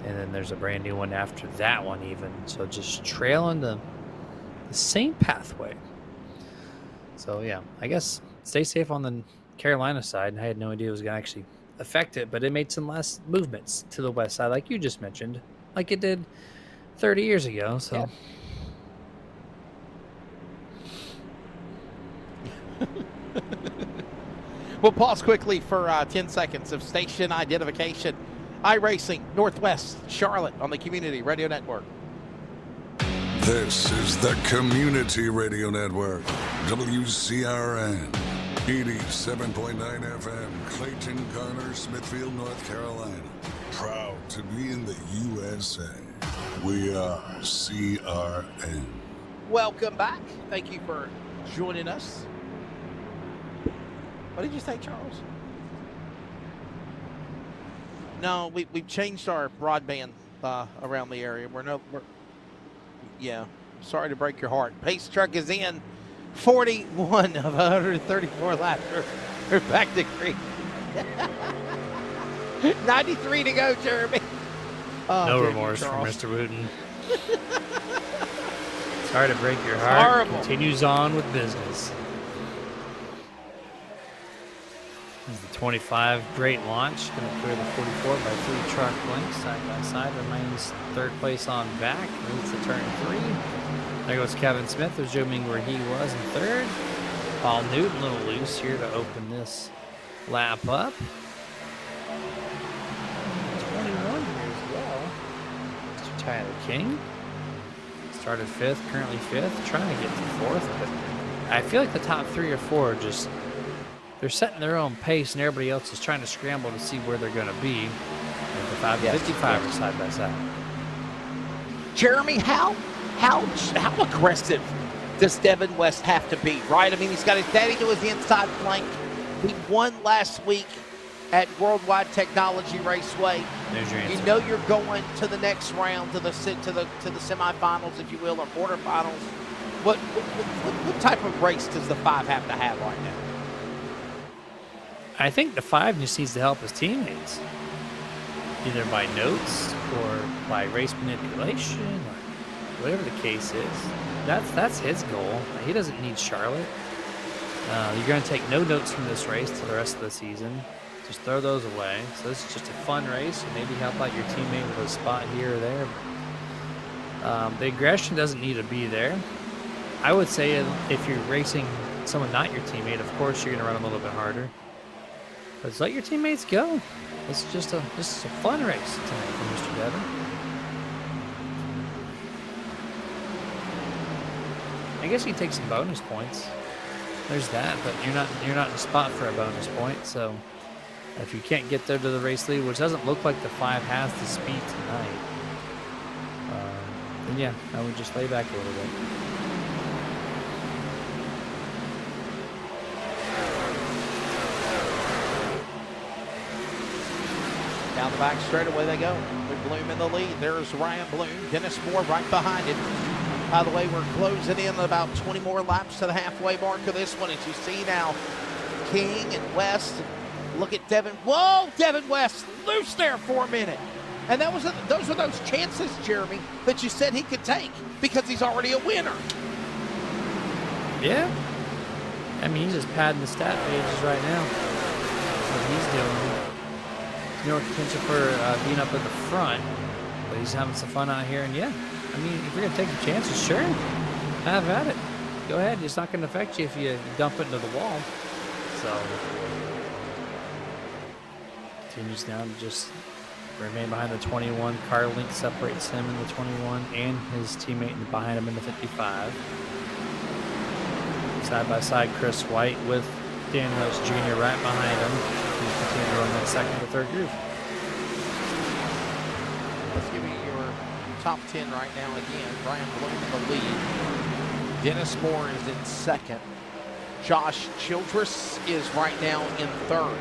And then there's a brand new one after that one even. So just trailing the same pathway. So yeah, I guess stay safe on the Carolina side. I had no idea it was going to actually affect it, but it made some less movements to the west side, like you just mentioned, like it did 30 years ago. So. Yeah. We'll pause quickly for 10 seconds of station identification. iRacing, Northwest Charlotte on the Community Radio Network. This is the Community Radio Network, WCRN, 87.9 FM, Clayton, Garner, Smithfield, North Carolina. Proud to be in the USA. We are CRN. Welcome back. Thank you for joining us. What did you say, Charles? No, we've changed our broadband around the area. Yeah, sorry to break your heart. Pace truck is in 41 of 134 laps. We're back to green. 93 to go, Jeremy. Oh, No thank you, remorse for Charles. Mr. Wooten. Sorry to break your heart. Horrible. Continues on with business. This is the 25. Great launch. Going to clear the 44 by 3 truck lengths. Side by side. Remains third place on back. Moves to turn 3. There goes Kevin Smith, resuming where he was in third. Paul Newton, a little loose here to open this lap up. 21 here as well. Mr. Tyler King. Started 5th, currently 5th. Trying to get to 4th, but I feel like the top 3 or 4 are just, they're setting their own pace and everybody else is trying to scramble to see where they're going to be. And the 555 are side by side. Jeremy, how aggressive does Devin West have to be, right? I mean, he's got his daddy to his inside flank. He won last week at Worldwide Technology Raceway. There's your answer. You know you're going to the next round, to the semifinals, if you will, or quarterfinals. What type of race does the 5 have to have right now? I think the 5 just needs to help his teammates, either by notes or by race manipulation or whatever the case is. That's his goal. He doesn't need Charlotte. You're going to take no notes from this race to the rest of the season. Just throw those away. So this is just a fun race, and maybe help out your teammate with a spot here or there. The aggression doesn't need to be there. I would say if you're racing someone not your teammate, of course you're going to run a little bit harder. But just let your teammates go. This is just a fun race tonight for Mr. Devin. I guess you take some bonus points. There's that, but you're not in a spot for a bonus point. So if you can't get there to the race lead, which doesn't look like the 5 has the speed tonight, then yeah, I would just lay back a little bit. Down the back straight away they go. With Bloom in the lead. There's Ryan Bloom. Dennis Moore right behind him. By the way, we're closing in about 20 more laps to the halfway mark of this one. As you see now, King and West. Look at Devin. Whoa, Devin West loose there for a minute. And those were those chances, Jeremy, that you said he could take because he's already a winner. Yeah. I mean, he's just padding the stat pages right now. That's what he's doing. No potential for being up in the front, but he's having some fun out here. And yeah, I mean, if you're going to take the chances, sure, have at it. Go ahead. It's not going to affect you if you dump it into the wall. So, continues now to just remain behind the 21. Car link separates him in the 21 and his teammate behind him in the 55. Side by side, Chris White with Dan West Jr. right behind him. He's continuing to run that second to third groove. Let's give you your top 10 right now again. Brian Bloom in the lead. Dennis Moore is in second. Josh Childress is right now in third.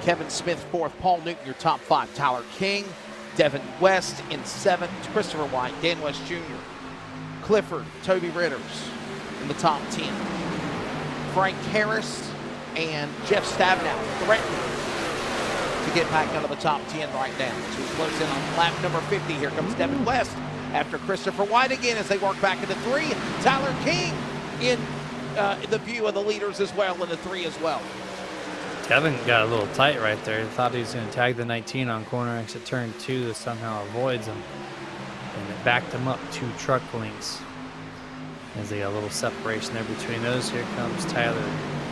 Kevin Smith fourth. Paul Newton, your top 5. Tyler King, Devin West in seventh. Christopher White, Dan West Jr. Clifford, Toby Ritters in the top 10. Frank Harris and Jeff Stabnow threatening to get back out of the top 10 right now. So we close in on lap number 50. Here comes Devin West after Christopher White again as they work back into 3. Tyler King in the view of the leaders as well in the 3 as well. Kevin got a little tight right there. He thought he was going to tag the 19 on corner exit turn 2 that somehow avoids him. And it backed him up 2 truck lengths. As they got a little separation there between those. Here comes Tyler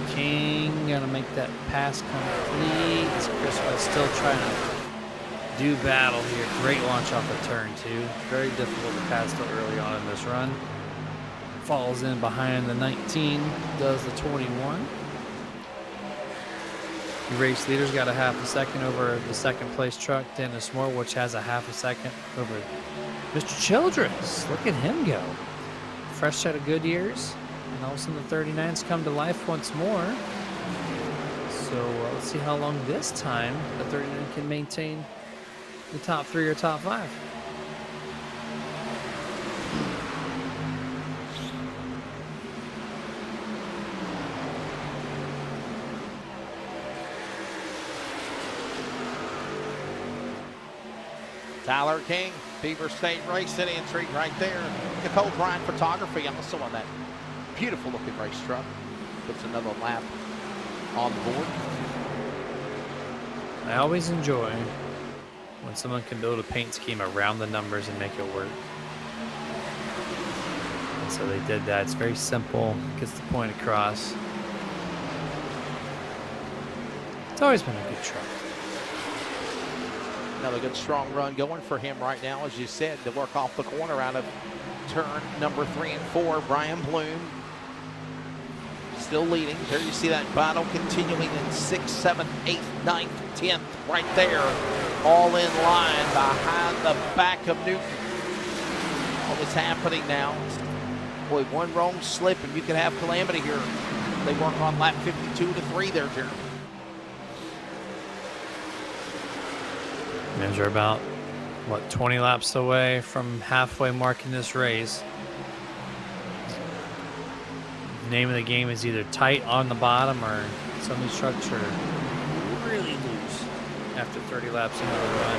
King. Gonna make that pass complete. As Chris West still trying to do battle here. Great launch off of turn 2. Very difficult to pass still early on in this run. Falls in behind the 19. Does the 21. The race leaders got a half a second over the second place truck, Dennis Moore, which has a half a second over Mr. Childress. Look at him go. Fresh set of good years, and all of a sudden the 39s come to life once more. So let's see how long this time the 39 can maintain the top 3 or top 5. Tyler King, Beaver State Racing entry right there. Nicole Bryan Photography also on that beautiful looking race truck. Puts another lap on the board. I always enjoy when someone can build a paint scheme around the numbers and make it work. And so they did that. It's very simple, gets the point across. It's always been a good truck. Another good strong run going for him right now, as you said, to work off the corner out of turn number 3 and 4. Brian Bloom still leading. There you see that battle continuing in 6th, 7th, 8th, 9th, 10th, right there. All in line behind the back of Newton. All that's happening now. Boy, one wrong slip and you can have calamity here. They work on lap 52 to 3 there, Jeremy. Measure about, what, 20 laps away from halfway mark in this race. The name of the game is either tight on the bottom or some of these trucks are really loose after 30 laps into the run.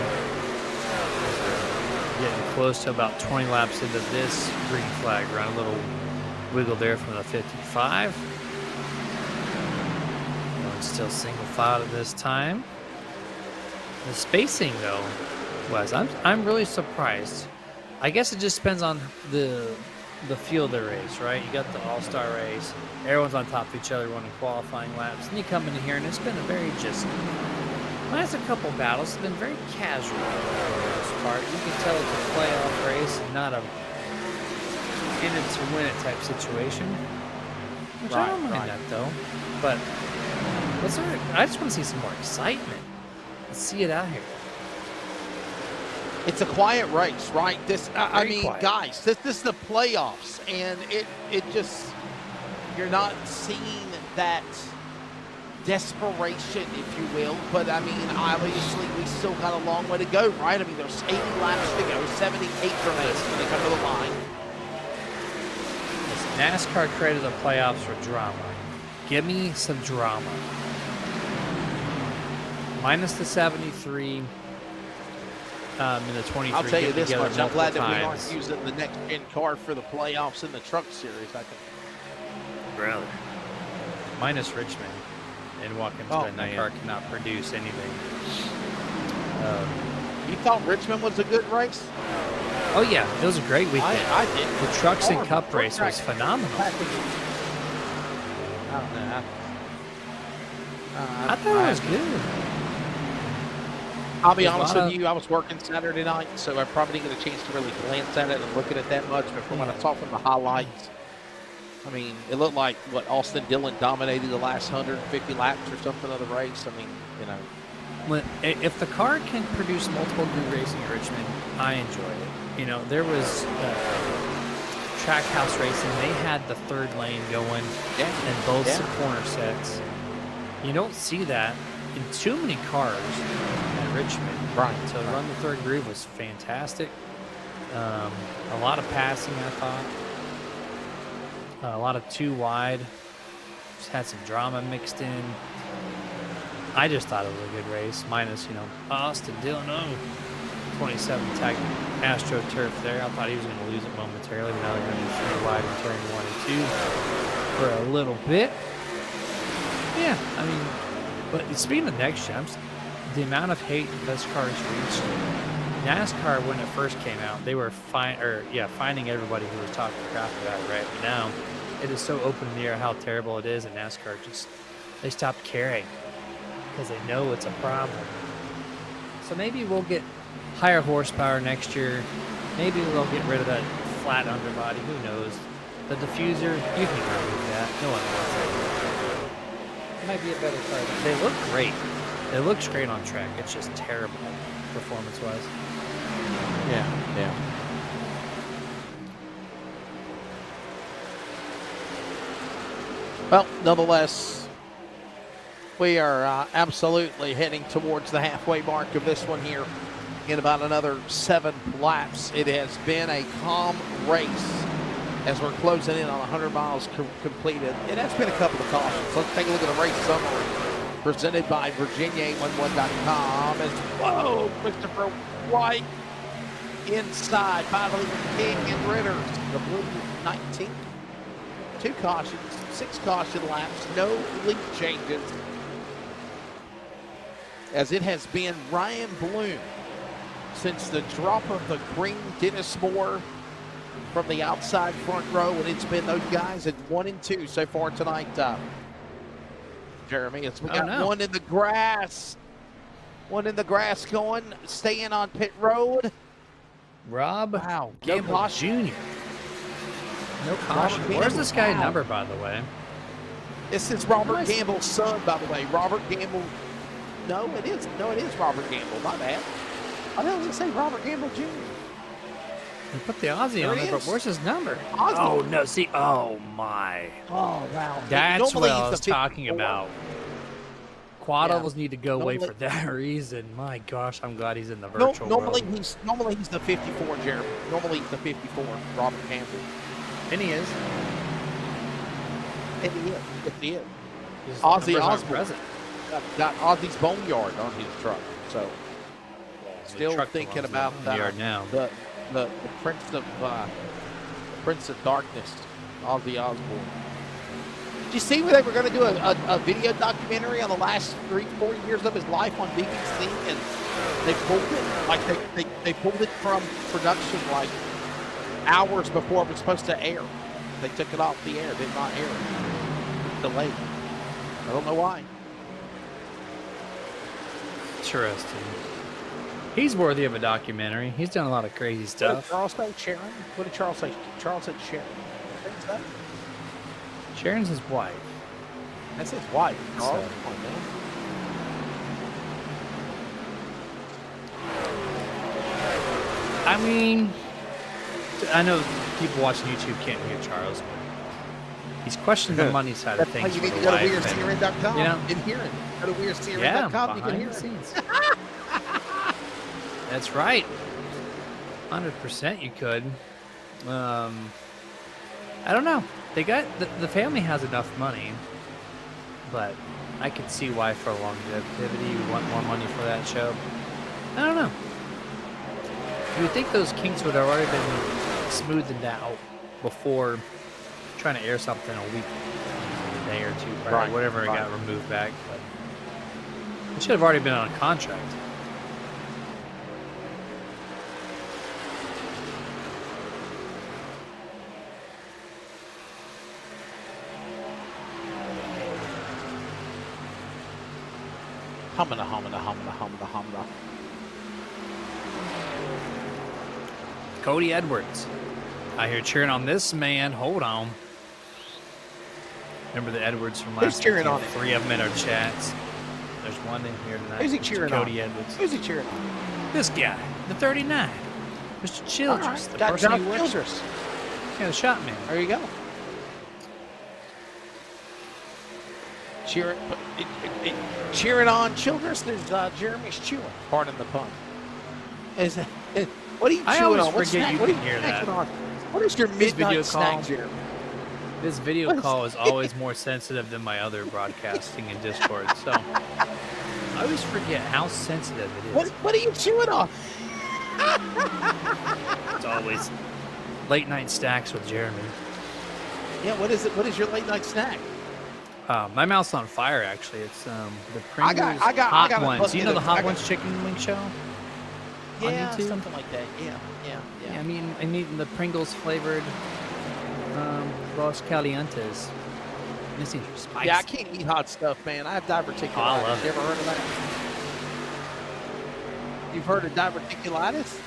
Getting close to about 20 laps into this green flag run. A little wiggle there from the 55. Going still single file at this time. The spacing, though, Wes, I'm really surprised. I guess it just depends on the field of the race, right? You got the all-star race. Everyone's on top of each other running qualifying laps. And you come in here, and it's been a very just... Last a couple battles, it's been very casual for the most part. You can tell it's a playoff race and not a in-it-to-win-it type situation. Which I don't mind that, though. But I just want to see some more excitement. Let's see it out here. It's a quiet race, right? I mean, quiet. guys, this is the playoffs, and it just, you're not seeing that desperation, if you will. But I mean, obviously, we still got a long way to go, right? I mean, there's 80 laps to go, 78 remains when they come to the line. Listen, NASCAR created the playoffs for drama. Give me some drama. Minus the 73 in the 23. I'll tell you this much, I'm glad that we times. aren't using the next-gen car for the playoffs in the Truck Series, I think. Really? Minus Richmond and Watkins Glen, that car cannot produce anything. You thought Richmond was a good race? Oh yeah, it was a great weekend. I did. The Trucks and Cup race was phenomenal. I don't know. I thought it was good. I'll be honest with you, I was working Saturday night, so I probably didn't get a chance to really glance at it and look at it that much. But from when I saw from the highlights, I mean, it looked like what Austin Dillon dominated the last 150 laps or something of the race. I mean, you know. Well, if the car can produce multiple good racing at Richmond, I enjoy it. You know, there was Trackhouse Racing. They had the third lane going in both the corner sets. You don't see that in too many cars at Richmond. Right. So to run the third groove was fantastic. A lot of passing, I thought. A lot of too wide. Just had some drama mixed in. I just thought it was a good race. Minus, you know, Austin Dillon. 27 tag AstroTurf there. I thought he was going to lose it momentarily, but now they're going to be three wide in turn 1 and 2 for a little bit. Yeah, I mean, but speaking of next gen, the amount of hate this car has reached. NASCAR, when it first came out, they were finding everybody who was talking crap about it. Right now, it is so open in the air how terrible it is, and NASCAR they stopped caring because they know it's a problem. So maybe we'll get higher horsepower next year. Maybe we'll get rid of that flat underbody. Who knows? The diffuser, you can remove that. No one wants it. It might be a better car. They look great. It looks great on track. It's just terrible performance-wise. Yeah. Well, nonetheless, we are absolutely heading towards the halfway mark of this one here in about another 7 laps. It has been a calm race as we're closing in on 100 miles completed. It has been a couple of cautions. Let's take a look at the race summary presented by Virginia811.com. As whoa, Christopher White inside, battling King and Ritter. The blue 19. 2 cautions, 6 caution laps, no lead changes. as it has been Ryan Bloom since the drop of the green Dennis Moore from the outside front row, and it's been those guys at 1 and 2 so far tonight. Jeremy, we got one in the grass. One in the grass going, staying on pit road. Rob Gamble no Jr. No caution. Where's this guy number, by the way? This is Robert Gamble's son, by the way. Robert Gamble. No, it is. No, it is Robert Gamble. My bad. I know it say Robert Gamble Jr. He put the Aussie on there, but where's his number? Aussie. Oh, no. See, oh, my. Oh, wow. That's what I was talking 54. about. Quad ovals need to go away for that reason. My gosh, I'm glad he's in the virtual normally world. he's the 54, Jeremy. Normally he's the 54, Robert Gamble. And he is. And he is. Yes, he is. His Ozzy numbers aren't Osbourne present. got Ozzy's boneyard on his truck. So still truck thinking belongs about in the yard now. the Prince of Darkness, Ozzy Osbourne. Did you see where they were going to do a video documentary on the last 3-4 years of his life on BBC, and they pulled it like they pulled it from production like hours before it was supposed to air. They took it off the air, did not air it. Delayed. I don't know why. Interesting. He's worthy of a documentary. He's done a lot of crazy What stuff. did Charles say, Sharon? What did Charles say? Charles said Sharon. What's that? Sharon's his wife. That's his wife. Charles. So- Come on, man. I mean, I know people watching YouTube can't hear Charles, but he's questioning the money side of That's why things. you for need to the go to wife, WeirdsCRN.com you know, and hear it. Go to WeirdsCRN.com. yeah, You can hear behind the it. scenes. That's right. 100% you could. I don't know. They got the family has enough money, but I could see why for longevity you want more money for that show. I don't know. You would think those kinks would have already been smoothed out before trying to air something a week, a day or two, or whatever it got removed back. But it should have already been on a contract. Humana, humana, humana, humana, humana. Cody Edwards. I hear cheering on this man. Hold on. Remember the Edwards from last Who's cheering week? on him? 3 of them in our chats. There's one in here tonight. Who's he Mr. cheering on? Cody Edwards. Who's he cheering on? This guy, the 39. Mr. Childress. All right. The Got person John he works Childress. with. Yeah, the shot man. There you go. Cheering on Childress. There's Jeremy's chewing. Pardon the pun. What are you chewing I always on? What forget snack? you What are can hear that. snacking on? What is your This video midnight snack, call. Jeremy? This video call is always more sensitive than my other broadcasting in Discord, so I always forget how sensitive it is. What are you chewing on? It's always late night stacks with Jeremy. Yeah, what is it? What is your late night snack? My mouth's on fire, actually. It's the Pringles I got Hot a Ones. bucket You know the of- Hot I got- Ones chicken wing show? Yeah, YouTube? something like that. Yeah. I'm eating the Pringles flavored Los Calientes. This is spicy. Yeah, I can't eat hot stuff, man. I have diverticulitis. Oh, I love You it. ever heard of that? You've heard of diverticulitis?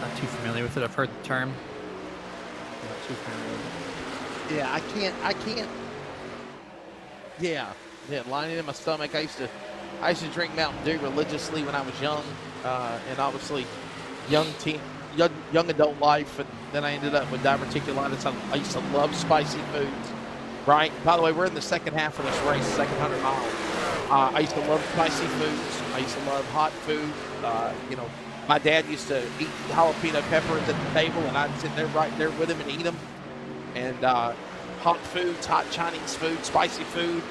Not too familiar with it. I've heard the term. Not too familiar with it. Yeah, I can't. Yeah, lining in my stomach. I used to drink Mountain Dew religiously when I was young, and obviously young adult life, and then I ended up with diverticulitis. I used to love spicy foods, right? By the way, we're in the second half of this race, second 100 mile. I used to love spicy foods. I used to love hot food. My dad used to eat jalapeno peppers at the table, and I'd sit there right there with him and eat them. And hot foods, hot Chinese food, spicy food.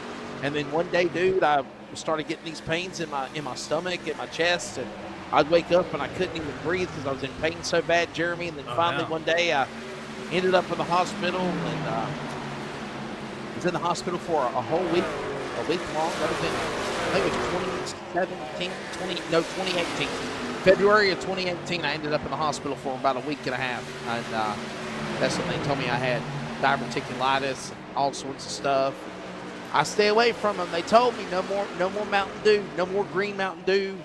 And then one day, dude, I started getting these pains in my stomach, in my chest, and I'd wake up and I couldn't even breathe because I was in pain so bad, Jeremy. And then finally one day I ended up in the hospital, and was in the hospital for a whole week. a week long. That was in, I think it was 2018. February of 2018, I ended up in the hospital for about a week and a half. And that's when they told me I had diverticulitis and all sorts of stuff. I stay away from them. They told me no more Mountain Dew, no more green Mountain Dew,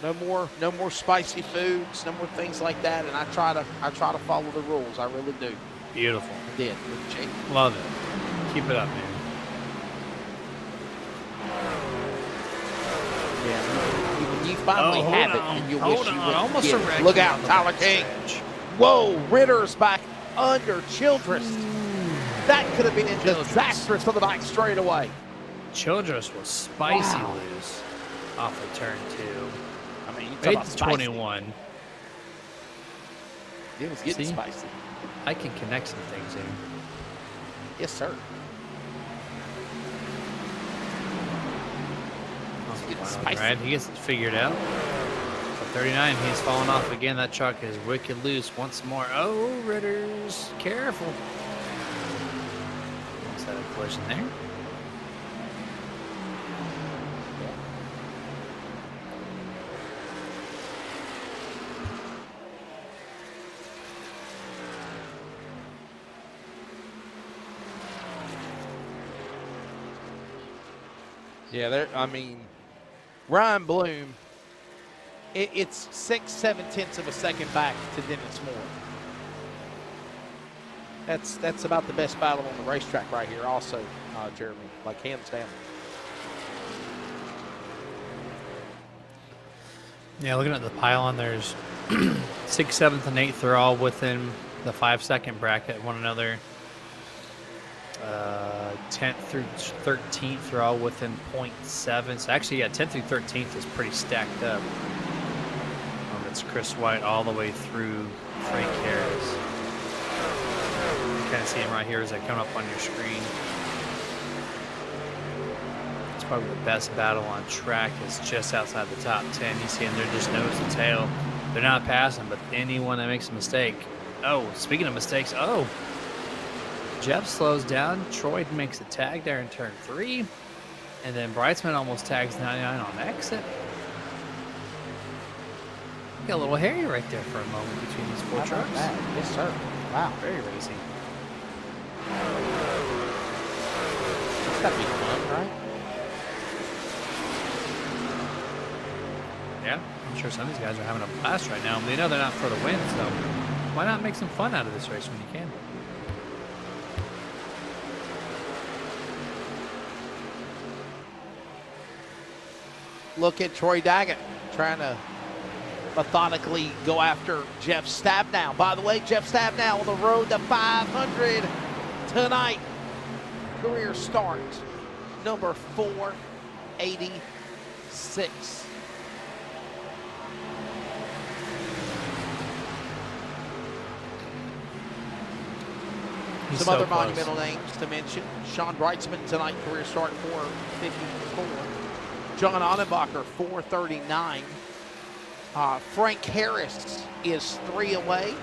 no more spicy foods, no more things like that. And I try to follow the rules. I really do. Beautiful. I did. With Jake. Love it. Keep it up, man. Yeah. When you finally have it, and you wish you would almost get a wreck. it. Look out, Tyler King. Whoa, Ritter's back under Childress. That could have been disastrous for the bike straight away. Childress was spicy loose off of turn 2. I mean, made it to 21. It was getting spicy. I can connect some things here. Yes, sir. Right, he gets it figured out. So 39, he's falling off again. That truck is wicked loose once more. Oh, Ritters, careful. Almost had a collision there. Yeah, I mean, Ryan Bloom, it's 6/7 of a second back to Dennis Moore. That's about the best battle on the racetrack right here also, Jeremy, like hands down. Yeah, looking at the pylon, there's 6th, 7th, and 8th are all within the 5-second bracket of one another. 10th through 13th are all within 0.7. So actually, yeah, 10th through 13th is pretty stacked up. It's Chris White all the way through Frank Harris. You kind of see him right here as they come up on your screen. It's probably the best battle on track is just outside the top 10. You see them, they're just nose to tail. They're not passing, but anyone that makes a mistake. Oh, speaking of mistakes, Jeff slows down. Troy makes a tag there in turn 3. And then Brightsman almost tags 99 on exit. Got a little hairy right there for a moment between these 4 trucks. Yes, sir. Wow. Very racy. It's got to be fun, right? Yeah, I'm sure some of these guys are having a blast right now. They know they're not for the win, so why not make some fun out of this race when you can? Look at Troy Daggett trying to methodically go after Jeff Stabnow. By the way, Jeff Stabnow on the road to 500 tonight. Career start, number 486. Some other monumental names to mention. Sean Brightsman tonight, career start 454. John Annenbacher, 439. Frank Harris is 3 away.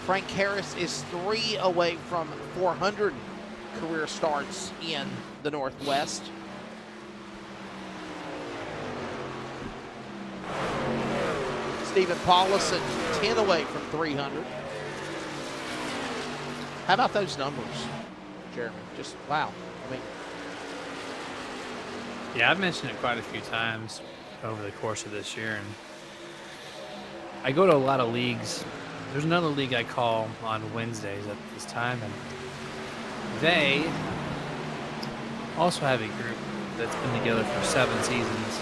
Frank Harris is 3 away from 400 career starts in the Northwest. Stephen Paulison, 10 away from 300. How about those numbers, Jeremy? Just, wow. I mean, yeah, I've mentioned it quite a few times over the course of this year, and I go to a lot of leagues. There's another league I call on Wednesdays at this time, and they also have a group that's been together for 7 seasons,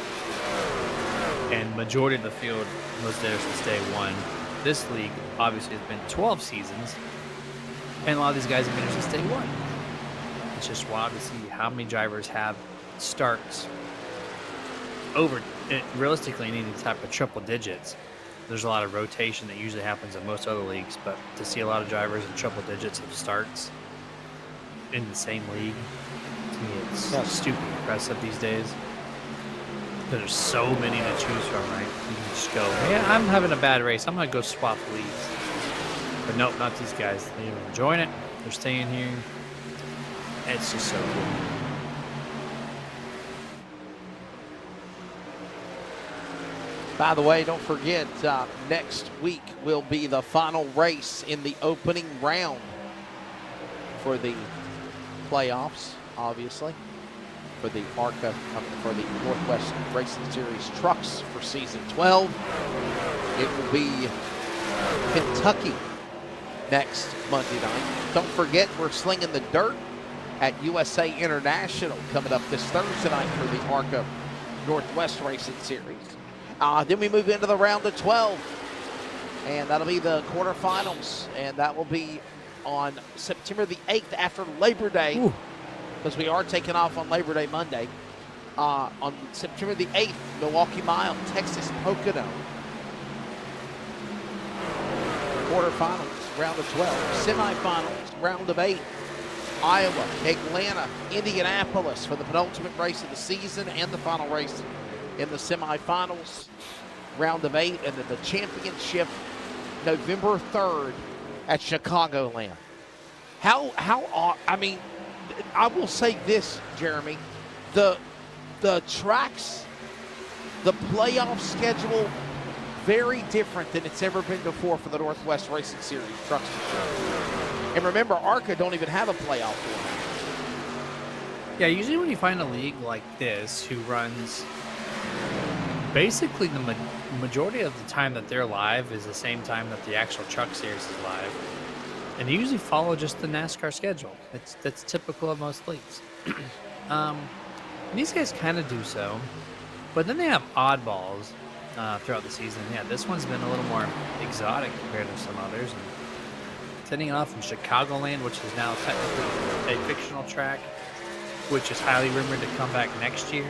and majority of the field was there since day one. This league obviously has been 12 seasons, and a lot of these guys have been here since day one. It's just wild to see how many drivers have starts over realistically in any type of triple digits. There's a lot of rotation that usually happens in most other leagues, but to see a lot of drivers in triple digits of starts in the same league, to me it's stupid impressive these days. There's so many to choose from, right? You can just go, hey, I'm having a bad race, I'm gonna go swap leagues. But nope, not these guys. They're enjoying it. They're staying here. It's just so cool. By the way, don't forget, next week will be the final race in the opening round for the playoffs, obviously, for the for the Northwest Racing Series trucks for season 12. It will be Kentucky next Monday night. Don't forget, we're slinging the dirt at USA International coming up this Thursday night for the ARCA Northwest Racing Series. Then we move into the round of 12, and that'll be the quarterfinals, and that will be on September the 8th after Labor Day, because we are taking off on Labor Day Monday. On September the 8th, Milwaukee Mile, Texas Pocono. Quarterfinals, round of 12. Semifinals, round of 8. Iowa, Atlanta, Indianapolis for the penultimate race of the season and the final race in the semifinals, round of 8, and then the championship November 3rd at Chicagoland. I mean, I will say this, Jeremy, the tracks, the playoff schedule, very different than it's ever been before for the Northwest Racing Series trucks. And remember, ARCA don't even have a playoff format. Yeah, usually when you find a league like this who runs basically the majority of the time that they're live is the same time that the actual truck series is live. And they usually follow just the NASCAR schedule. That's typical of most leagues. These guys kind of do so. But then they have oddballs throughout the season. Yeah, this one's been a little more exotic compared to some others. And sending it off from Chicagoland, which is now technically a fictional track, which is highly rumored to come back next year.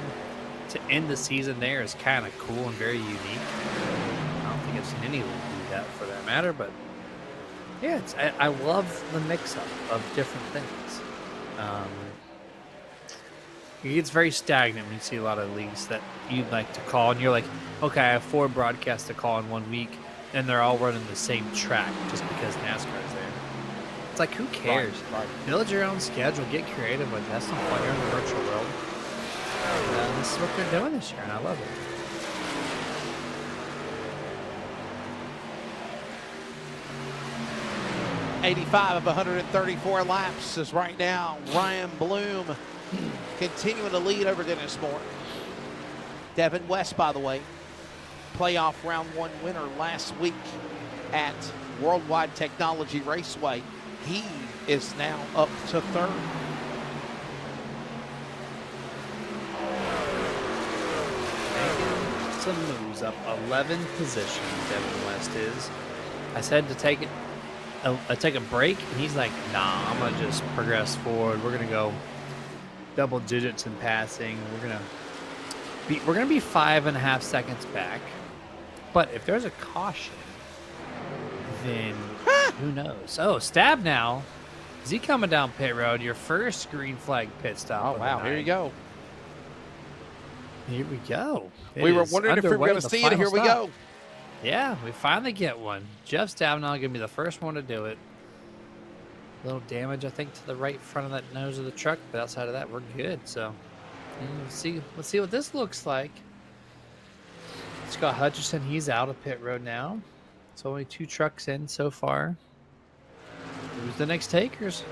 To end the season there is kind of cool and very unique. I don't think I've seen any league do that for that matter, but yeah, I love the mix-up of different things. It gets very stagnant when you see a lot of leagues that you'd like to call, and you're like, okay, I have 4 broadcasts to call in 1 week, and they're all running the same track just because NASCAR is there. It's like, who cares? Right. Build your own schedule, get creative with it. That's some fun. You're in the virtual world. And this is what they're doing this year, and I love it. '85 of 134 laps is right now Ryan Bloom continuing to lead over Dennis Moore. Devin West, by the way, playoff round 1 winner last week at Worldwide Technology Raceway. He is now up to 3rd. Some moves up 11 positions, Devin West is. I said to take a break, and he's like, nah, I'm going to just progress forward. We're going to go double digits in passing. We're going to be 5.5 seconds back. But if there's a caution, then who knows? Oh, Stab now. Is he coming down pit road? Your first green flag pit stop. Oh, wow. Here you go. Here we go. We were wondering if we were going to see it. Here we go. Yeah, we finally get one. Jeff Stavenall going to be the first one to do it. A little damage, I think, to the right front of that nose of the truck, but outside of that, we're good. So, let's see what this looks like. Scott Hutcherson, he's out of pit road now. It's only 2 trucks in so far. Who's the next takers?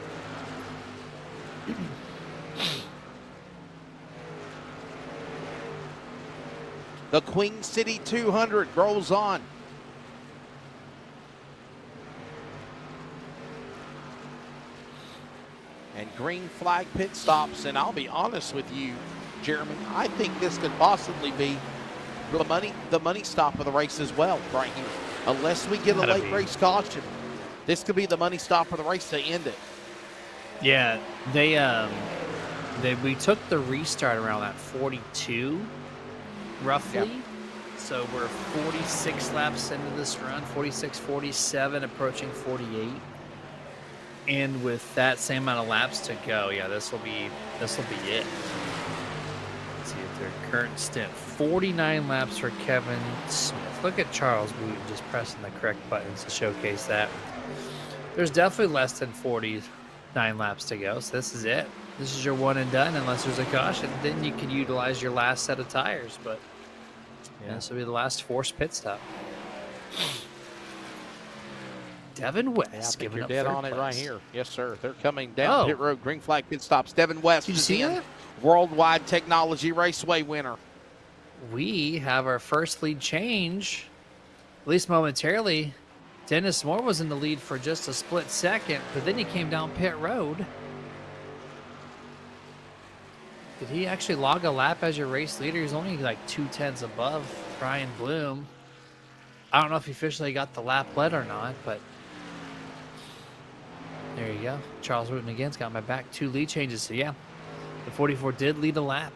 The Queen City 200 rolls on. And green flag pit stops. And I'll be honest with you, Jeremy, I think this could possibly be the money stop of the race as well, right here. Unless we get a late race caution, this could be the money stop of the race to end it. Yeah, we took the restart around that 42. Roughly. Yep. So we're 46 laps into this run, 46, 47, approaching 48. And with that same amount of laps to go, yeah, this will be it. Let's see if their current stint, 49 laps for Kevin Smith. Look at Charles Wooten just pressing the correct buttons to showcase that. There's definitely less than 49 laps to go, so this is it. This is your one and done unless there's a caution. Then you can utilize your last set of tires. But Yeah, this will be the last forced pit stop. Devin West You're giving up dead third on it place. right here. Yes, sir. They're coming down pit road. Green flag pit stops. Devin West Did you is see in. that? Worldwide Technology Raceway winner. We have our first lead change, at least momentarily. Dennis Moore was in the lead for just a split second, but then he came down pit road. Did he actually log a lap as your race leader? He's only like 2/10 above Ryan Bloom. I don't know if he officially got the lap led or not, but there you go. Charles Wooten again's got my back. 2 lead changes. So yeah, the 44 did lead a lap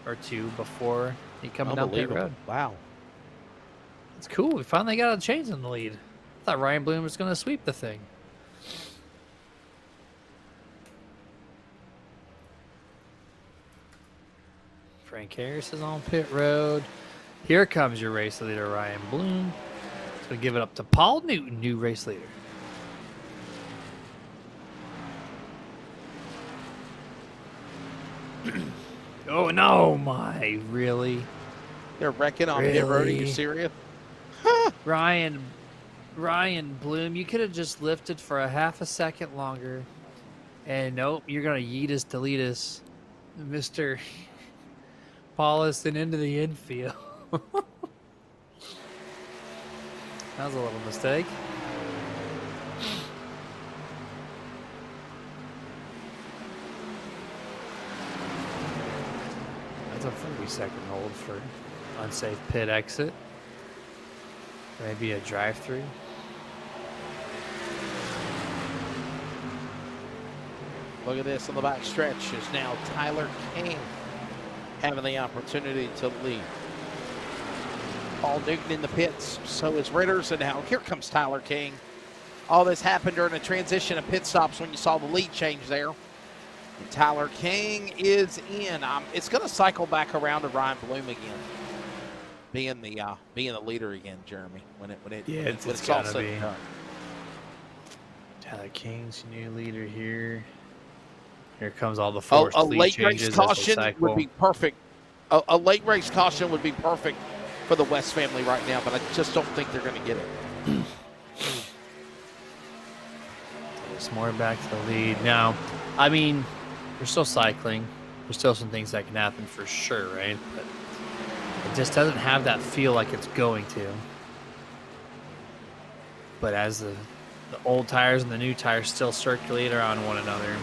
or 2 before he coming down pit road. Wow. It's cool. We finally got a change in the lead. I thought Ryan Bloom was going to sweep the thing. Frank Harris is on pit road. Here comes your race leader, Ryan Bloom. He's going to give it up to Paul Newton, new race leader. Oh, no, my, really? They're wrecking on pit road. Are you serious? Ryan Bloom, you could have just lifted for a half a second longer. And nope, you're going to yeet us, delete us, Mr. Paulison into the infield. That was a little mistake. That's a 30-second hold for unsafe pit exit. Maybe a drive-through. Look at this on the back stretch is now Tyler King having the opportunity to lead. Paul Newton in the pits, so is Ritters, and now here comes Tyler King. All this happened during a transition of pit stops when you saw the lead change there. And Tyler King is in. It's going to cycle back around to Ryan Bloom again, being the leader again, Jeremy. When it's all said and done. Tyler King's new leader here. Here comes all the forced A lead late changes race caution would be perfect. A late race caution would be perfect for the West family right now, but I just don't think they're going to get it. It's more back to the lead. Now, I mean, we're still cycling. There's still some things that can happen for sure, right? But it just doesn't have that feel like it's going to. But as the old tires and the new tires still circulate around one another,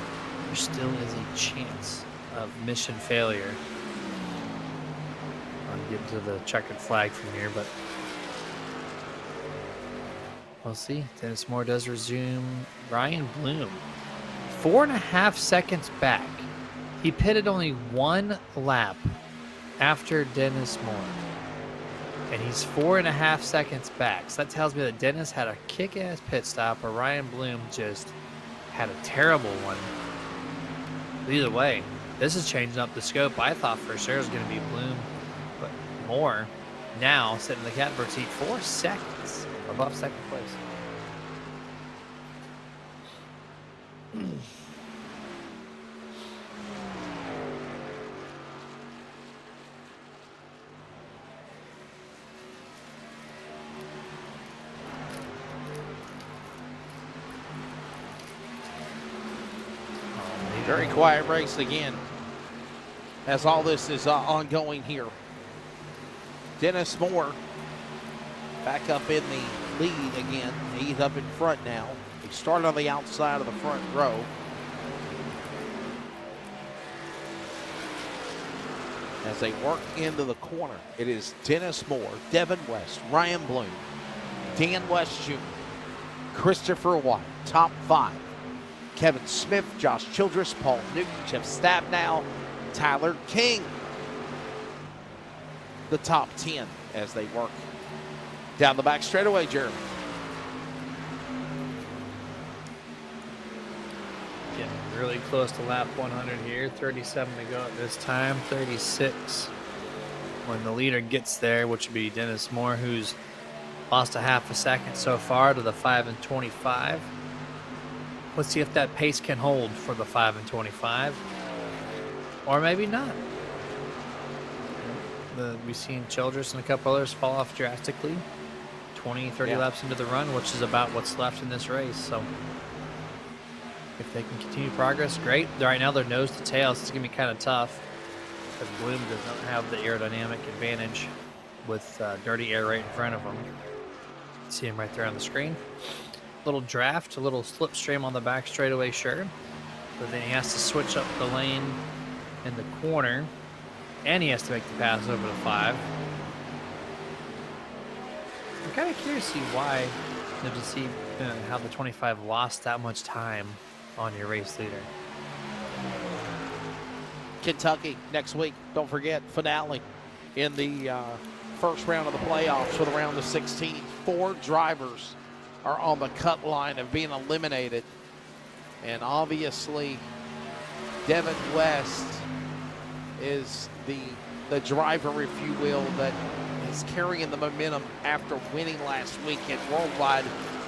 there still is a chance of mission failure. I'll get to the checkered flag from here, but we'll see. Dennis Moore does resume. Ryan Bloom, 4.5 seconds back. He pitted only 1 lap after Dennis Moore, and he's 4.5 seconds back. So that tells me that Dennis had a kick-ass pit stop, or Ryan Bloom just had a terrible one. Either way, this is changing up the scope. I thought for sure it was going to be Bloom, but Moore now sitting in the catbird seat 4 seconds above second place. Very quiet race again as all this is ongoing here. Dennis Moore back up in the lead again. He's up in front now. He started on the outside of the front row. As they work into the corner, it is Dennis Moore, Devin West, Ryan Bloom, Dan West Jr., Christopher White, top 5. Kevin Smith, Josh Childress, Paul Newton, Jeff Stabnow, Tyler King. The top 10 as they work down the back straightaway, Jeremy. Getting really close to lap 100 here. 37 to go at this time. 36 when the leader gets there, which would be Dennis Moore, who's lost a half a second so far to the 5 and 25. Let's see if that pace can hold for the 5 and 25, or maybe not. We've seen Childress and a couple others fall off drastically. 20, 30 laps into the run, which is about what's left in this race. So if they can continue progress, great. Right now they're nose to tail, so it's going to be kind of tough because Bloom does not have the aerodynamic advantage with dirty air right in front of him. See him right there on the screen. Little draft, a little slipstream on the back straightaway, sure. But then he has to switch up the lane in the corner, and he has to make the pass over to 5. I'm kind of curious to see why, to see how the 25 lost that much time on your race leader. Kentucky next week. Don't forget, finale in the first round of the playoffs for the round of 16. 4 drivers are on the cut line of being eliminated. And obviously, Devin West is the driver, if you will, that is carrying the momentum after winning last week at Worldwide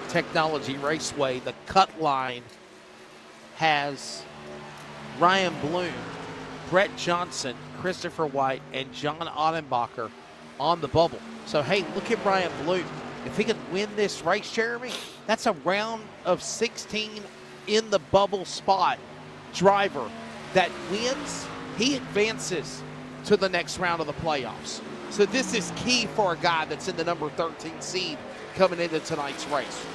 Technology Raceway. The cut line has Ryan Bloom, Brett Johnson, Christopher White, and John Ottenbacher on the bubble. So, hey, look at Ryan Bloom. If he can win this race, Jeremy, that's a round of 16 in the bubble spot driver that wins. He advances to the next round of the playoffs. So this is key for a guy that's in the number 13 seed coming into tonight's race.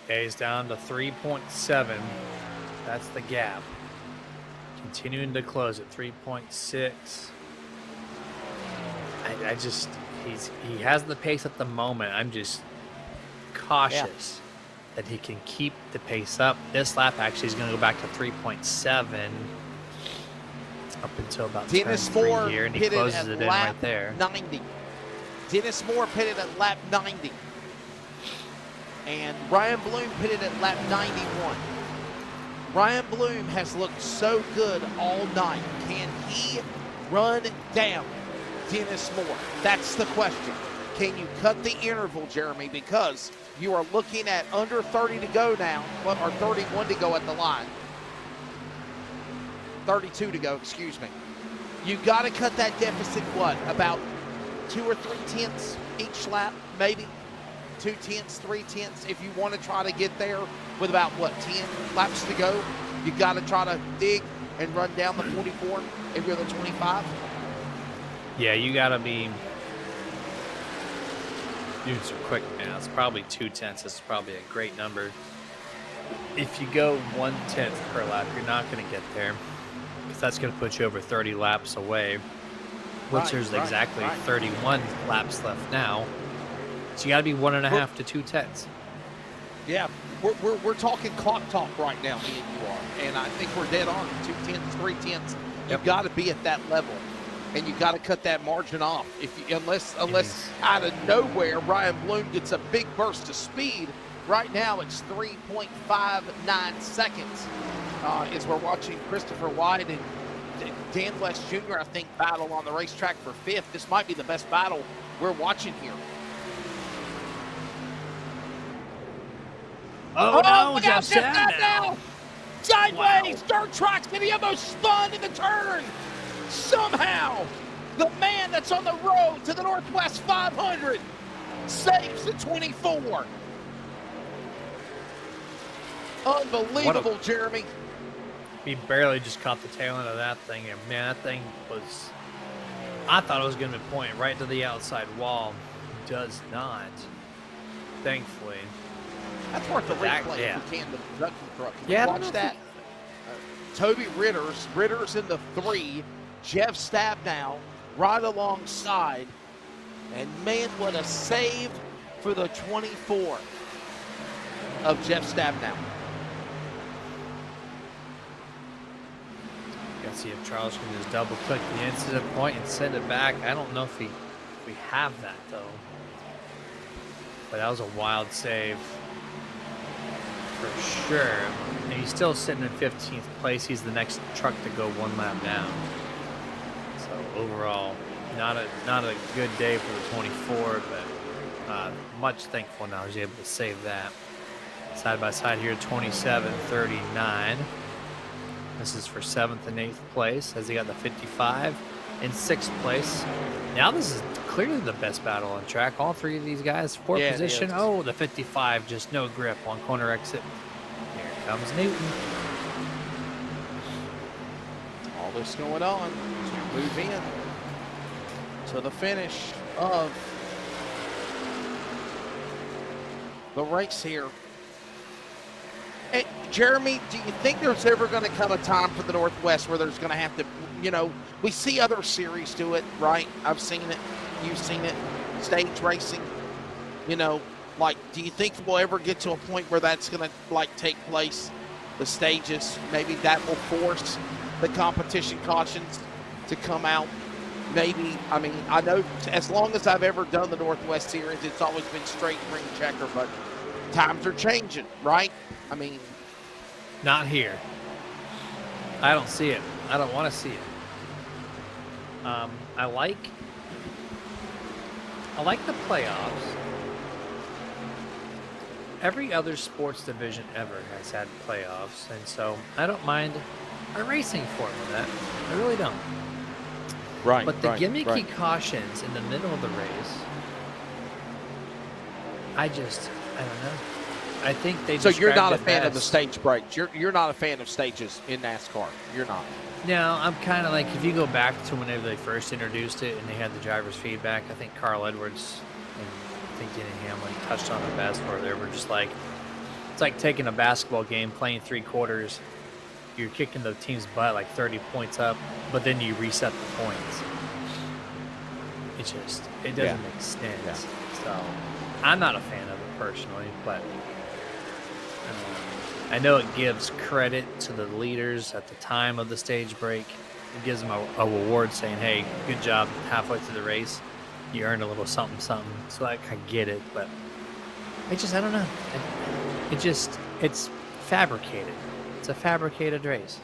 Okay, he's down to 3.7. That's the gap. Continuing to close at 3.6. He has the pace at the moment. I'm just cautious that he can keep the pace up. This lap actually is going to go back to 3.7 up until about Dennis turn 3 Moore here, and he pitted closes at it in lap right there. 90. Dennis Moore pitted at lap 90. And Ryan Bloom pitted at lap 91. Ryan Bloom has looked so good all night. Can he run down Dennis Moore? That's the question. Can you cut the interval, Jeremy? Because you are looking at under 30 to go now, or 31 to go at the line. 32 to go, excuse me. You got to cut that deficit, what, about 2 or 3 tenths each lap, maybe? 2 tenths, 3 tenths, if you want to try to get there with about, what, 10 laps to go? You got to try to dig and run down the 44 if you're the 25? Yeah, you got to be doing some quick math. Probably 2 tenths is probably a great number. If you go 1 tenth per lap, you're not going to get there, because that's going to put you over 30 laps away, which there's exactly 31 laps left now. So you got to be 1.5 to 2 tenths. Yeah, we're talking clock talk right now, me and you are, and I think we're dead on. 2 tenths, 3 tenths. You've got to be at that level, and you got to cut that margin off. Unless out of nowhere Ryan Bloom gets a big burst of speed. Right now it's 3.59 seconds. As we're watching Christopher White and Dan West Jr., I think, battle on the racetrack for 5th. This might be the best battle we're watching here. Oh, no, look out, Jeff Stab now. Sideways, dirt tracks, and he almost spun in the turn. Somehow, the man that's on the road to the Northwest 500 saves the 24. Unbelievable, Jeremy. He barely just caught the tail end of that thing, and man, that thing was, I thought it was going to point right to the outside wall. Does not, thankfully. That's worth the replay if we can, the production truck. Can Yeah, you watch that? Toby Ritter's in the 3. Jeff Stabnow right alongside. And man, what a save for the 24 of Jeff Stabnow. Let's see if Charles can just double click the incident point and send it back. I don't know if we have that though. But that was a wild save for sure. And he's still sitting in 15th place. He's the next truck to go 1 lap down. So overall, not a good day for the 24, but much thankful now he's able to save that. Side by side here, 27-39. This is for 7th and 8th place, as he got the 55 in 6th place. Now this is clearly the best battle on track. All three of these guys, 4th position. Oh, the 55, just no grip on corner exit. Here comes Newton. All this going on to move in to the finish of the race here. Hey, Jeremy, do you think there's ever going to come a time for the Northwest where there's going to have to, we see other series do it, right? I've seen it. You've seen it. Stage racing. Do you think we'll ever get to a point where that's going to, take place? The stages, maybe that will force the competition cautions to come out. Maybe, I know as long as I've ever done the Northwest Series, it's always been straight ring checker, but times are changing, right? Not here. I don't see it. I don't want to see it. I like the playoffs. Every other sports division ever has had playoffs, and so I don't mind a racing format. I really don't. Right. But the gimmicky cautions in the middle of the race, I don't know. I think they. So you're not a fan of the stage breaks. You're not a fan of stages in NASCAR. You're not. No, I'm kind of like, if you go back to whenever they first introduced it and they had the driver's feedback, I think Carl Edwards and I think Denny Hamlin touched on the best, where they were just like, it's like taking a basketball game, playing 3 quarters. You're kicking the team's butt like 30 points up, but then you reset the points. It doesn't make sense. Yeah. So I'm not a fan of it personally, but I know it gives credit to the leaders at the time of the stage break. It gives them a reward saying, hey, good job halfway through the race. You earned a little something, something. So I get it, but I don't know. It's fabricated. It's a fabricated race.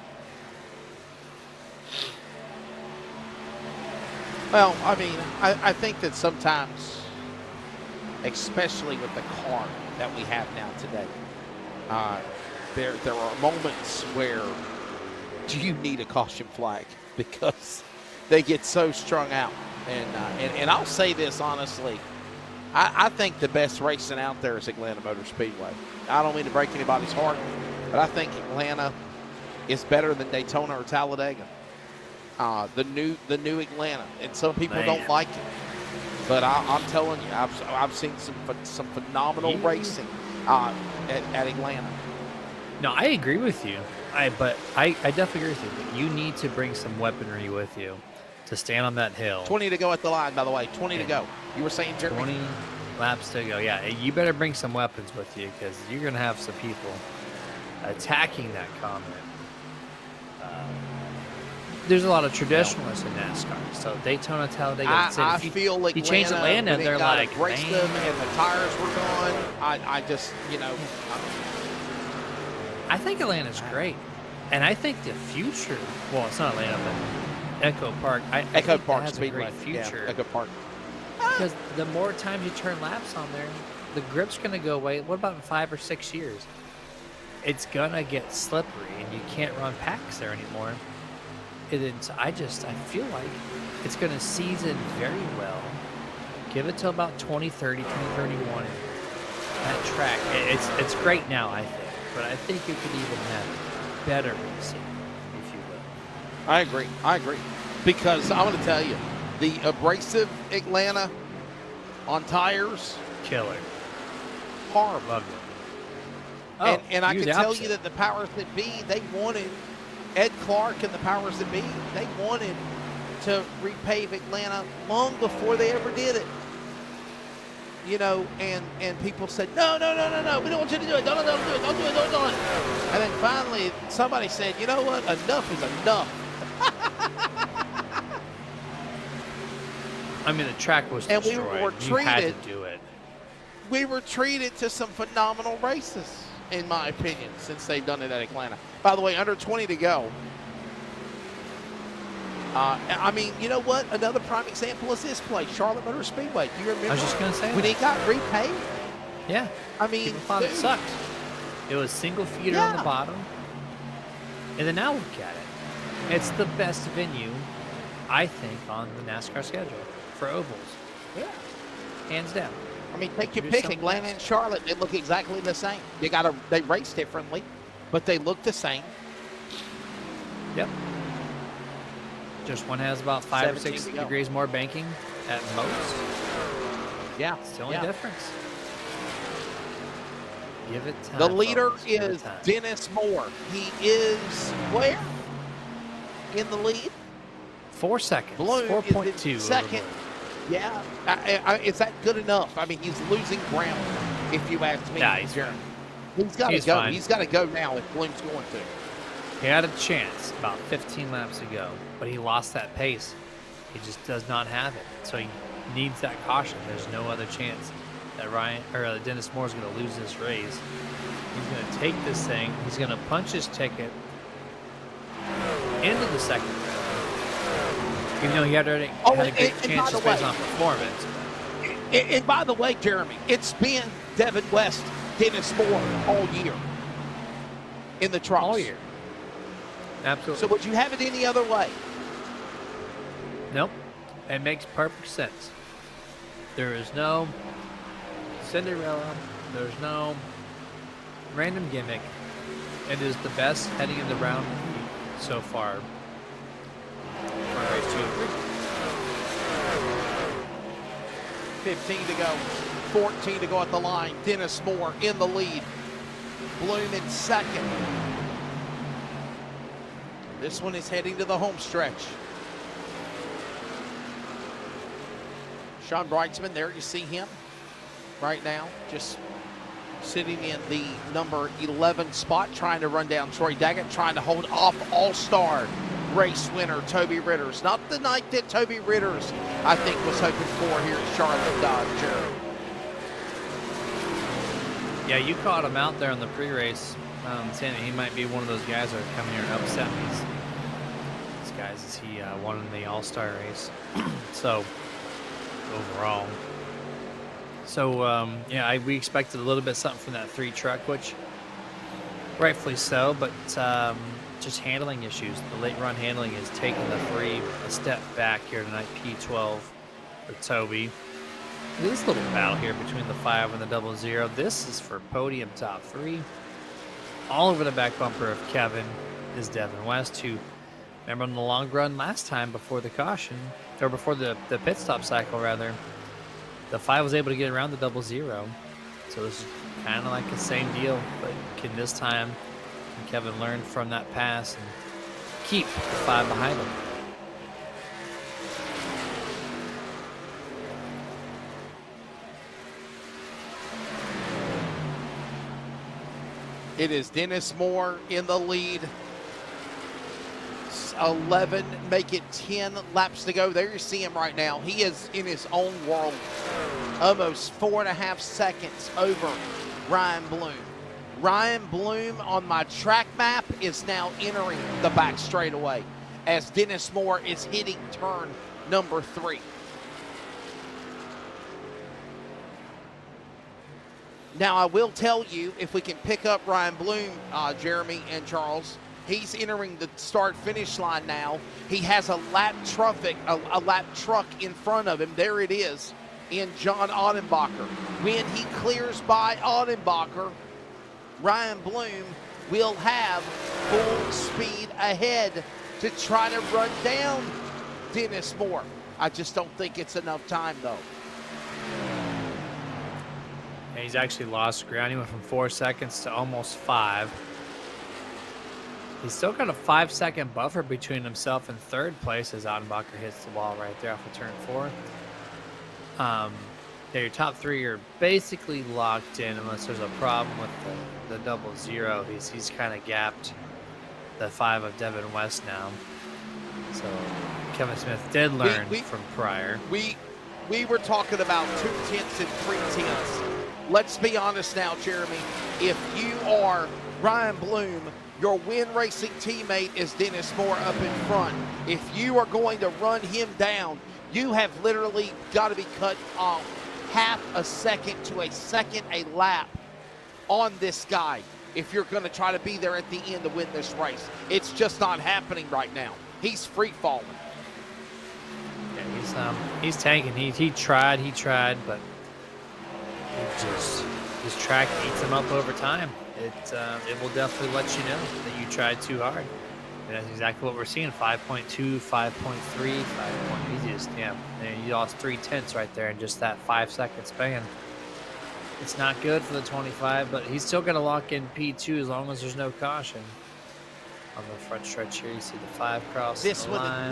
Well, I think that sometimes, especially with the car that we have now today, there are moments where do you need a caution flag because they get so strung out. And I'll say this honestly, I think the best racing out there is Atlanta Motor Speedway. I don't mean to break anybody's heart, but I think Atlanta is better than Daytona or Talladega. The new Atlanta, and some people don't like it, but I'm telling you, I've seen some phenomenal racing at Atlanta. No, I agree with you. But I definitely agree with you. But you need to bring some weaponry with you to stand on that hill. 20 to go at the line, by the way. 20 to go. You were saying, Jeremy? 20 laps to go. Yeah, you better bring some weapons with you because you're going to have some people attacking that comment. There's a lot of traditionalists in NASCAR. So Daytona, Talladega. I feel like you change Atlanta, they're like, breaks them and the tires were gone. I just, I think Atlanta's great, and I think the future. Well, it's not Atlanta, but Echo Park. Echo Park has a great future. Yeah, Echo Park. Because the more times you turn laps on there, the grip's going to go away. What about in 5 or 6 years? It's going to get slippery, and you can't run packs there anymore. I feel like it's going to season very well. Give it till about 2030, 2031. That track, it's great now, I think. But I think you could even have better racing, if you will. I agree. Because I'm going to tell you, the abrasive Atlanta on tires, killer. Horrible. Love it. Oh, and I can tell you that the powers that be, they wanted, Ed Clark and the powers that be, they wanted to repave Atlanta long before they ever did it. And people said, no, we don't want you to do it. Don't do it. And then finally, somebody said, you know what? Enough is enough. The track was destroyed. And we were treated, you had to do it. We were treated to some phenomenal races, in my opinion, since they've done it at Atlanta. By the way, under 20 to go. You know what? Another prime example is this place, Charlotte Motor Speedway. Do you remember? I was just going to say when it got repaved? Yeah. People thought it sucked. It was single feeder on the bottom. And then now look at it. It's the best venue, I think, on the NASCAR schedule for ovals. Yeah. Hands down. I mean, take your Do pick. something Atlanta and Charlotte, they look exactly the same. They race differently, but they look the same. Yep. Just one has about 5 or 6 degrees more banking at most. Yeah. It's the only difference. Give it time. The leader folks. Give it is time. Dennis Moore. He is where? In the lead? 4 seconds. Bloom 4.2. is in second. Yeah. Is that good enough? I mean, he's losing ground, if you ask me. Yeah, he's got to go. fine. He's got to go now if Bloom's going to. He had a chance about 15 laps ago, but he lost that pace. He just does not have it. So he needs that caution. There's no other chance that Dennis Moore is going to lose this race. He's going to take this thing. He's going to punch his ticket into the second round. Even though he had already had a good chance just based on performance. And by the way, Jeremy, it's been Devin West, Dennis Moore all year in the trucks. All year. Absolutely. So would you have it any other way? Nope. It makes perfect sense. There is no Cinderella. There's no random gimmick. It is the best heading in the round so far for race 2 and 3. 15 to go, 14 to go at the line. Dennis Moore in the lead. Bloom in second. This one is heading to the home stretch. Sean Brightsman, there you see him right now, just sitting in the number 11 spot, trying to run down Troy Daggett, trying to hold off all-star race winner Toby Ritters. Not the night that Toby Ritters, I think, was hoping for here at Charlotte Dodge. Yeah, you caught him out there in the pre-race, saying that he might be one of those guys that are coming here and upset these guys as he won in the All-Star race. So, overall. So, yeah, we expected a little bit something from that 3 truck, which rightfully so, but just handling issues. The late run handling is taking the 3 a step back here tonight, P12 for Toby. This little battle here between the 5 and the 00. This is for podium top 3. All over the back bumper of Kevin is Devin West, who, remember on the long run last time before the caution, or before the pit stop cycle rather, the 5 was able to get around the 00. So this is kind of like the same deal, but can this time Kevin learn from that pass and keep the 5 behind him? It is Dennis Moore in the lead. 11, make it 10 laps to go. There you see him right now. He is in his own world. Almost 4.5 seconds over Ryan Bloom. Ryan Bloom on my track map is now entering the back straightaway as Dennis Moore is hitting turn number 3. Now, I will tell you, if we can pick up Ryan Bloom, Jeremy and Charles, he's entering the start-finish line now. He has a lap truck in front of him. There it is in John Audenbacher. When he clears by Audenbacher, Ryan Bloom will have full speed ahead to try to run down Dennis Moore. I just don't think it's enough time, though. And he's actually lost ground. He went from 4 seconds to almost 5. He's still got a 5-second buffer between himself and third place as Audenbacher hits the wall right there off of turn 4. Yeah, your top 3 are basically locked in unless there's a problem with the 00. He's kind of gapped the 5 of Devin West now. So Kevin Smith did learn from prior. We were talking about 2/10 and 3/10. Let's be honest now, Jeremy. If you are Ryan Bloom, your Win Racing teammate is Dennis Moore up in front. If you are going to run him down, you have literally got to be cut off half a second to a second a lap on this guy. if you're going to try to be there at the end to win this race. It's just not happening right now. He's free falling. Yeah, he's tanking. He tried, but his track eats him up over time. It will definitely let you know that you tried too hard. And that's exactly what we're seeing. 5.2, 5.3, 5. He just, yeah. And you lost 3/10 right there in just that 5-second span. It's not good for the 25, but he's still going to lock in P2 as long as there's no caution. On the front stretch here, you see the 5 cross This the would line. at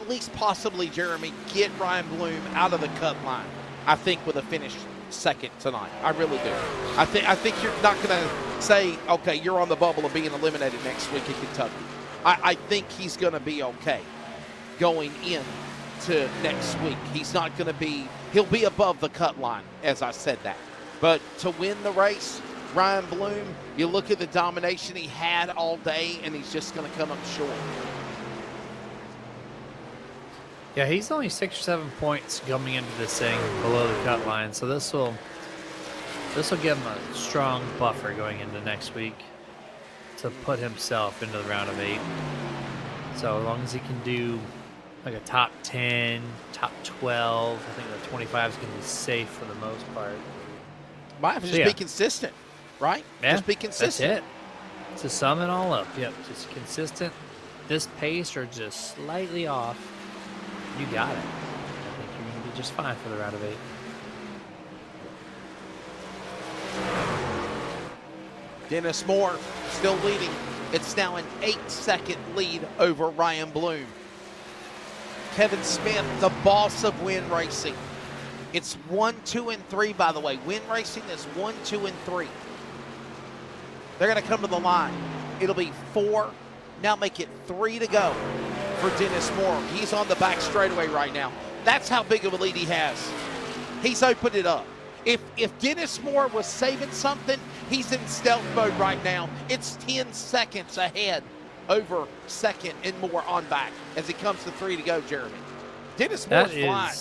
least possibly, Jeremy, get Ryan Bloom out of the cut line, I think, with a finish second tonight. I really do. I think you're not going to say, okay, you're on the bubble of being eliminated next week in Kentucky. I think he's going to be okay going in to next week. He's not going to be, he'll be above the cut line, as I said that. But to win the race, Ryan Bloom, you look at the domination he had all day, and he's just going to come up short. Yeah, he's only 6 or 7 points coming into this thing below the cut line, so this will give him a strong buffer going into next week to put himself into the round of 8. So as long as he can do like a top 10, top 12, I think the 25 is going to be safe for the most part. Might have to just be consistent, right? Yeah, just be consistent. That's it. To sum it all up, yep, just consistent. This pace or just slightly off, you got it. I think you're going to be just fine for the round of 8. Dennis Moore still leading. It's now an 8-second lead over Ryan Bloom. Kevin Smith, the boss of Win Racing. It's 1, 2, and 3, by the way. Win Racing is 1, 2, and 3. They're going to come to the line. It'll be 4. Now make it 3 to go for Dennis Moore. He's on the back straightaway right now. That's how big of a lead he has. He's opened it up. If Dennis Moore was saving something, he's in stealth mode right now. It's 10 seconds ahead over second and Moore on back as he comes to 3 to go, Jeremy. Dennis Moore's flying.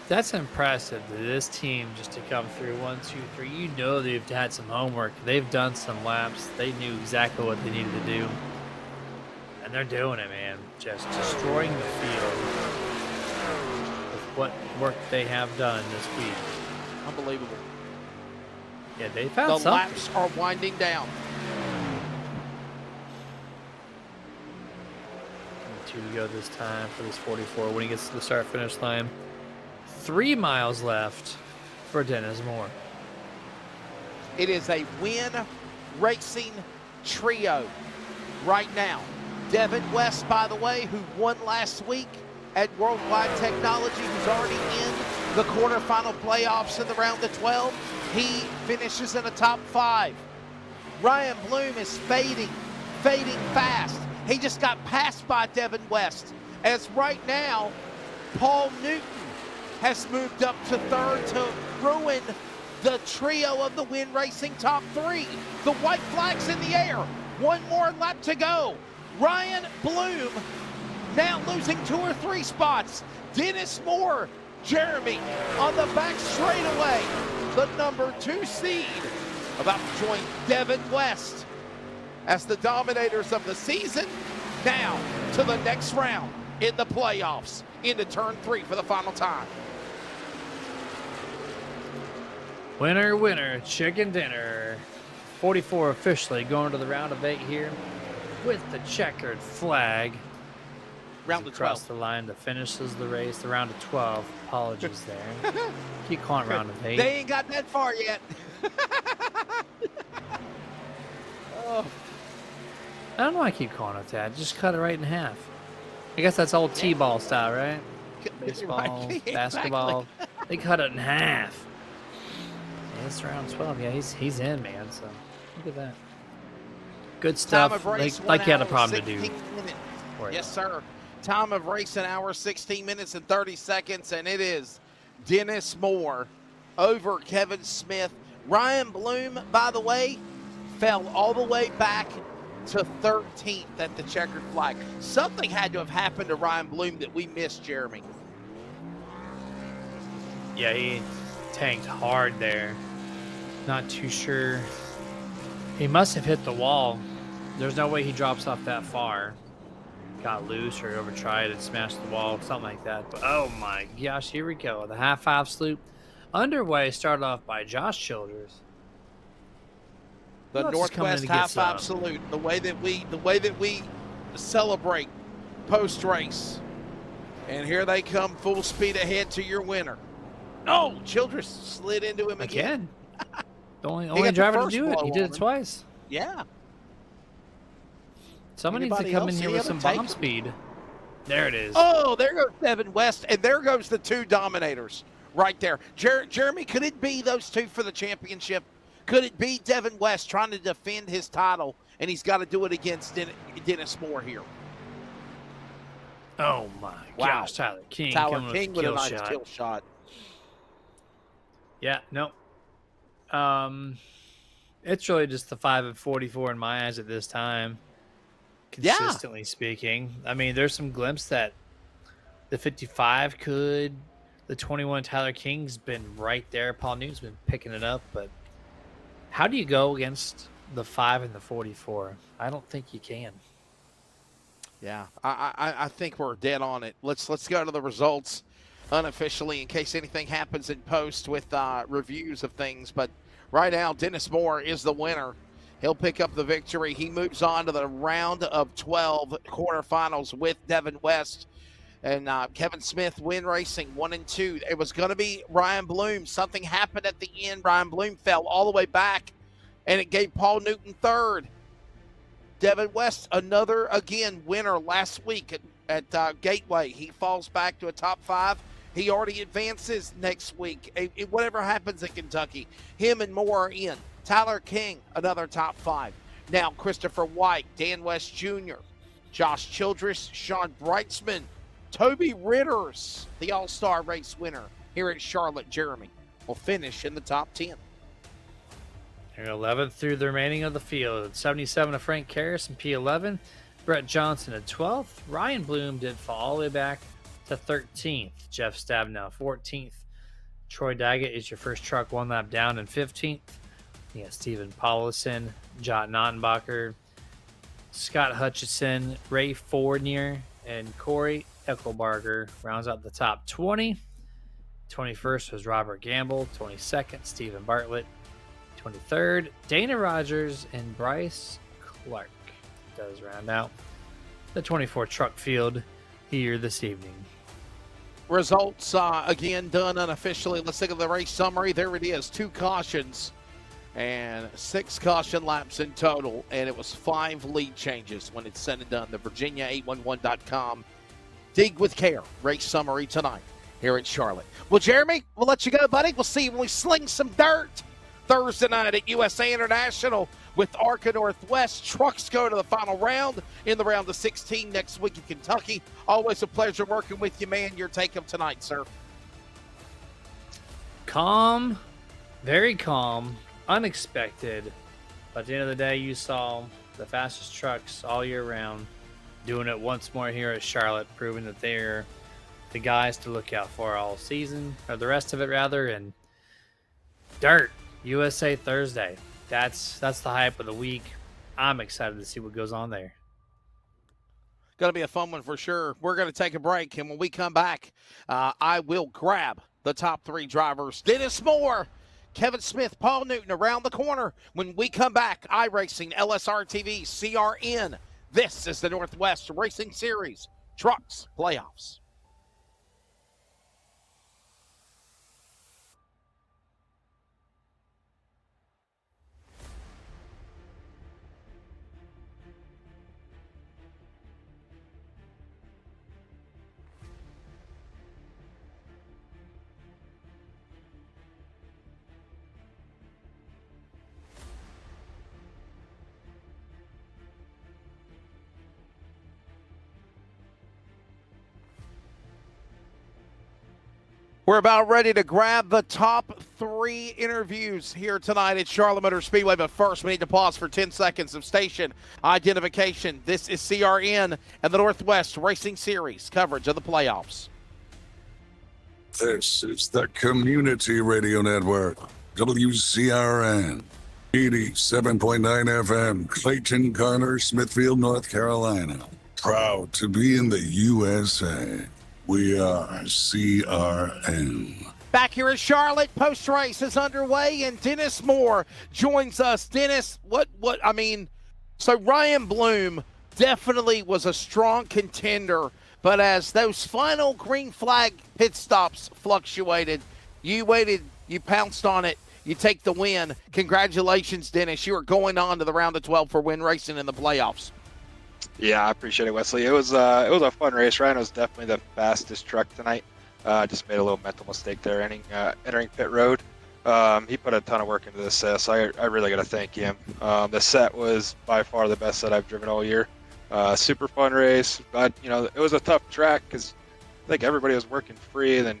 That's impressive to this team just to come through 1, 2, 3. You know they've had some homework. They've done some laps. They knew exactly what they needed to do. And they're doing it, man. Just destroying the field with what work they have done this week. Unbelievable. Yeah, they found the something. laps are winding down. 2 to go this time for this 44 when he gets to the start-finish line. 3 miles left for Dennis Moore. It is a Win Racing trio right now. Devin West, by the way, who won last week at Worldwide Technology, who's already in the quarterfinal playoffs in the round of 12. He finishes in the top 5. Ryan Bloom is fading fast. He just got passed by Devin West. As right now, Paul Newton has moved up to 3rd to ruin the trio of the Win Racing top 3. The white flag's in the air. 1 more lap to go. Ryan Bloom now losing 2 or 3 spots. Dennis Moore, Jeremy on the back straightaway. The number 2 seed about to join Devin West as the dominators of the season. Now to the next round in the playoffs into turn 3 for the final time. Winner, winner, chicken dinner. 44 officially going to the round of 8 here with the checkered flag. Round of 12. Across the line that finishes the race. The round of 12. Apologies there. Keep calling round of 8. They ain't got that far yet. Oh. I don't know why I keep calling it that. Just cut it right in half. I guess that's old T-ball style, right? Baseball, Right, basketball. exactly. They cut it in half. Yeah, it's round 12. Yeah, he's in, man. So look at that. Good Time stuff. of race, Like you had a 1 hour, problem to do. 16 minutes. Yes, sir. Time of race, 1 hour, 16 minutes and 30 seconds, and it is Dennis Moore over Kevin Smith. Ryan Bloom, by the way, fell all the way back to 13th at the checkered flag. Something had to have happened to Ryan Bloom that we missed, Jeremy. Yeah, he tanked hard there. Not too sure. He must have hit the wall. There's no way he drops off that far. Got loose or overtried and smashed the wall, something like that. But oh my gosh, here we go. The half five sloop underway. Started off by Josh Childers. The Northwest High Five salute. The way that we celebrate post race. And here they come full speed ahead to your winner. Oh, Childress slid into him again. The only driver to do it. He did it twice. Yeah. Someone needs to come in here with some bomb speed. There it is. Oh, there goes Devin West, and there goes the two dominators right there. Jeremy, could it be those two for the championship? Could it be Devin West trying to defend his title, and he's got to do it against Dennis Moore here? Oh, my gosh. Tyler King Tyler King with a nice kill shot. Yeah, no. It's really just the 5 and 44 in my eyes at this time, consistently speaking. I mean, there's some glimpse that the 55 could. The 21 Tyler King's been right there. Paul Newton's been picking it up, but how do you go against the 5 and the 44? I don't think you can. Yeah, I think we're dead on it. Let's go to the results unofficially in case anything happens in post with reviews of things. But right now, Dennis Moore is the winner. He'll pick up the victory. He moves on to the round of 12 quarterfinals with Devin West. And Kevin Smith win racing 1 and 2. It was going to be Ryan Bloom. Something happened at the end. Ryan Bloom fell all the way back, and it gave Paul Newton third. Devin West, another, again, winner last week at Gateway. He falls back to a top 5. He already advances next week. Whatever happens in Kentucky, him and Moore are in. Tyler King, another top 5. Now, Christopher White, Dan West Jr., Josh Childress, Sean Breitzman, Toby Ritters, the All-Star race winner here at Charlotte. Jeremy will finish in the top 10. 11th through the remaining of the field. 77 of Frank Karras in P11. Brett Johnson at 12th. Ryan Bloom did fall all the way back to 13th. Jeff Stabnow 14th. Troy Daggett is your first truck one lap down in 15th. You got Steven Paulison, Jot Nottenbacher, Scott Hutchison, Ray Fournier, and Corey Eckelbarger rounds out the top 20. 21st was Robert Gamble. 22nd, Stephen Bartlett. 23rd, Dana Rogers and Bryce Clark does round out the 24 truck field here this evening. Results again done unofficially. Let's take a look at the race summary. There it is. 2 cautions and 6 caution laps in total, and it was 5 lead changes when it's said and done. The Virginia811.com dig with care race summary tonight here at Charlotte. Well, Jeremy, we'll let you go, buddy. We'll see you when we sling some dirt Thursday night at USA International with ARCA Northwest. Trucks go to the final round in the round of 16 next week in Kentucky. Always a pleasure working with you, man. Your take of tonight, sir. Calm, very calm, unexpected. But at the end of the day, you saw the fastest trucks all year round doing it once more here at Charlotte, proving that they're the guys to look out for all season, or the rest of it rather. And dirt. USA Thursday. That's the hype of the week. I'm excited to see what goes on there. Going to be a fun one for sure. We're going to take a break, and when we come back, I will grab the top 3 drivers. Dennis Moore, Kevin Smith, Paul Newton around the corner. When we come back, iRacing, LSRTV, CRN. This is the Northwest Racing Series Trucks Playoffs. We're about ready to grab the top 3 interviews here tonight at Charlotte Motor Speedway. But first, we need to pause for 10 seconds of station identification. This is CRN and the Northwest Racing Series coverage of the playoffs. This is the Community Radio Network. WCRN, 87.9 FM, Clayton, Garner, Smithfield, North Carolina. Proud to be in the USA. We are CRN. Back here at Charlotte, post-race is underway, and Dennis Moore joins us. Dennis, so Ryan Bloom definitely was a strong contender, but as those final green flag pit stops fluctuated, you waited, you pounced on it, you take the win. Congratulations, Dennis. You are going on to the round of 12 for Win Racing in the playoffs. Yeah, I appreciate it, Wesley. It was a fun race. Ryan was definitely the fastest truck tonight. Just made a little mental mistake there entering pit road. He put a ton of work into this set, so I really got to thank him. The set was by far the best set I've driven all year. Super fun race, but it was a tough track because I think everybody was working free, and then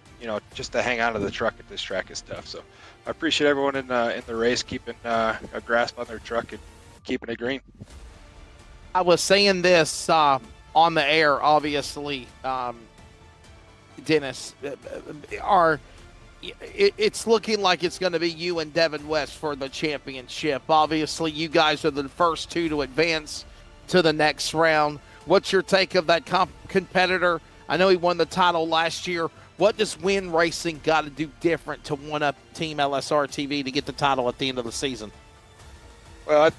just to hang on to the truck at this track is tough. So I appreciate everyone in the race keeping a grasp on their truck and keeping it green. I was saying this on the air, obviously, Dennis. It's looking like it's going to be you and Devin West for the championship. Obviously, you guys are the first two to advance to the next round. What's your take of that competitor? I know he won the title last year. What does Win Racing got to do different to one-up Team LSRTV to get the title at the end of the season? Well,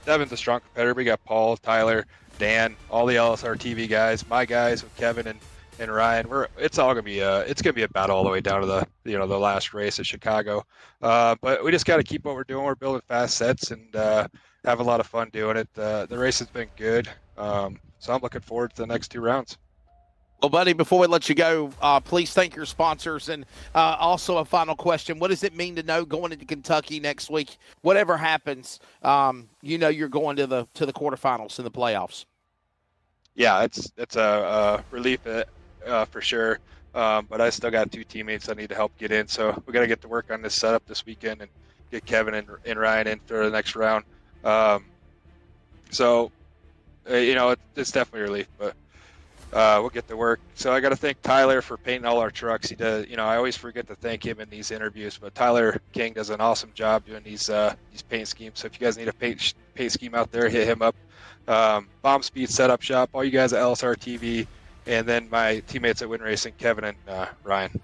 Devin's a strong competitor. We got Paul, Tyler, Dan, all the LSRTV guys, my guys with Kevin and Ryan. It's all gonna be a battle all the way down to the last race at Chicago. But we just got to keep what we're doing. We're building fast sets and have a lot of fun doing it. The race has been good, so I'm looking forward to the next two rounds. Well, buddy, before we let you go, please thank your sponsors. And also a final question. What does it mean to know going into Kentucky next week? Whatever happens, you're going to the quarterfinals in the playoffs. Yeah, it's a relief for sure. But I still got two teammates I need to help get in. So we got to get to work on this setup this weekend and get Kevin and Ryan in for the next round. It's definitely a relief, but we'll get to work. So I got to thank Tyler for painting all our trucks. He does, I always forget to thank him in these interviews, but Tyler King does an awesome job doing these paint schemes. So if you guys need a paint scheme out there, hit him up. Bomb Speed Setup Shop, all you guys at LSRTV, and then my teammates at Win Racing, Kevin and Ryan.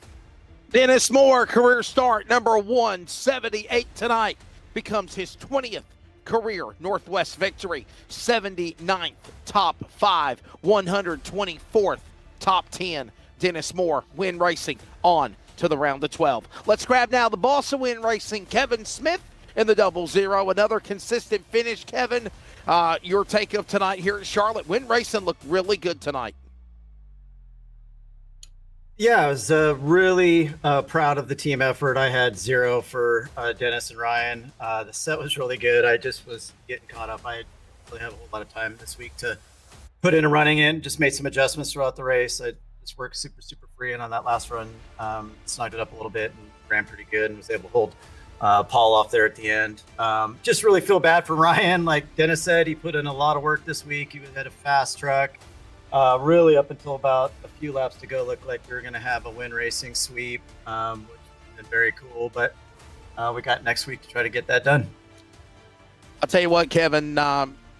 Dennis Moore, career start number 178 tonight, becomes his 20th career Northwest victory, 79th top 5, 124th top 10. Dennis Moore, Win Racing, on to the round of 12. Let's grab now the boss of Win Racing, Kevin Smith, in the 00. Another consistent finish. Kevin, your take of tonight here at Charlotte. Win Racing looked really good tonight. Yeah, I was really proud of the team effort. I had 0 for Dennis and Ryan. The set was really good. I just was getting caught up. I didn't really have a whole lot of time this week to put in a running in. Just made some adjustments throughout the race. I just worked super free, and on that last run, snugged it up a little bit and ran pretty good and was able to hold Paul off there at the end. Just really feel bad for Ryan. Like Dennis said, he put in a lot of work this week. He had a fast truck. Really up until about a few laps to go, looked like we were going to have a Win Racing sweep, which has been very cool. But we got next week to try to get that done. I'll tell you what, Kevin,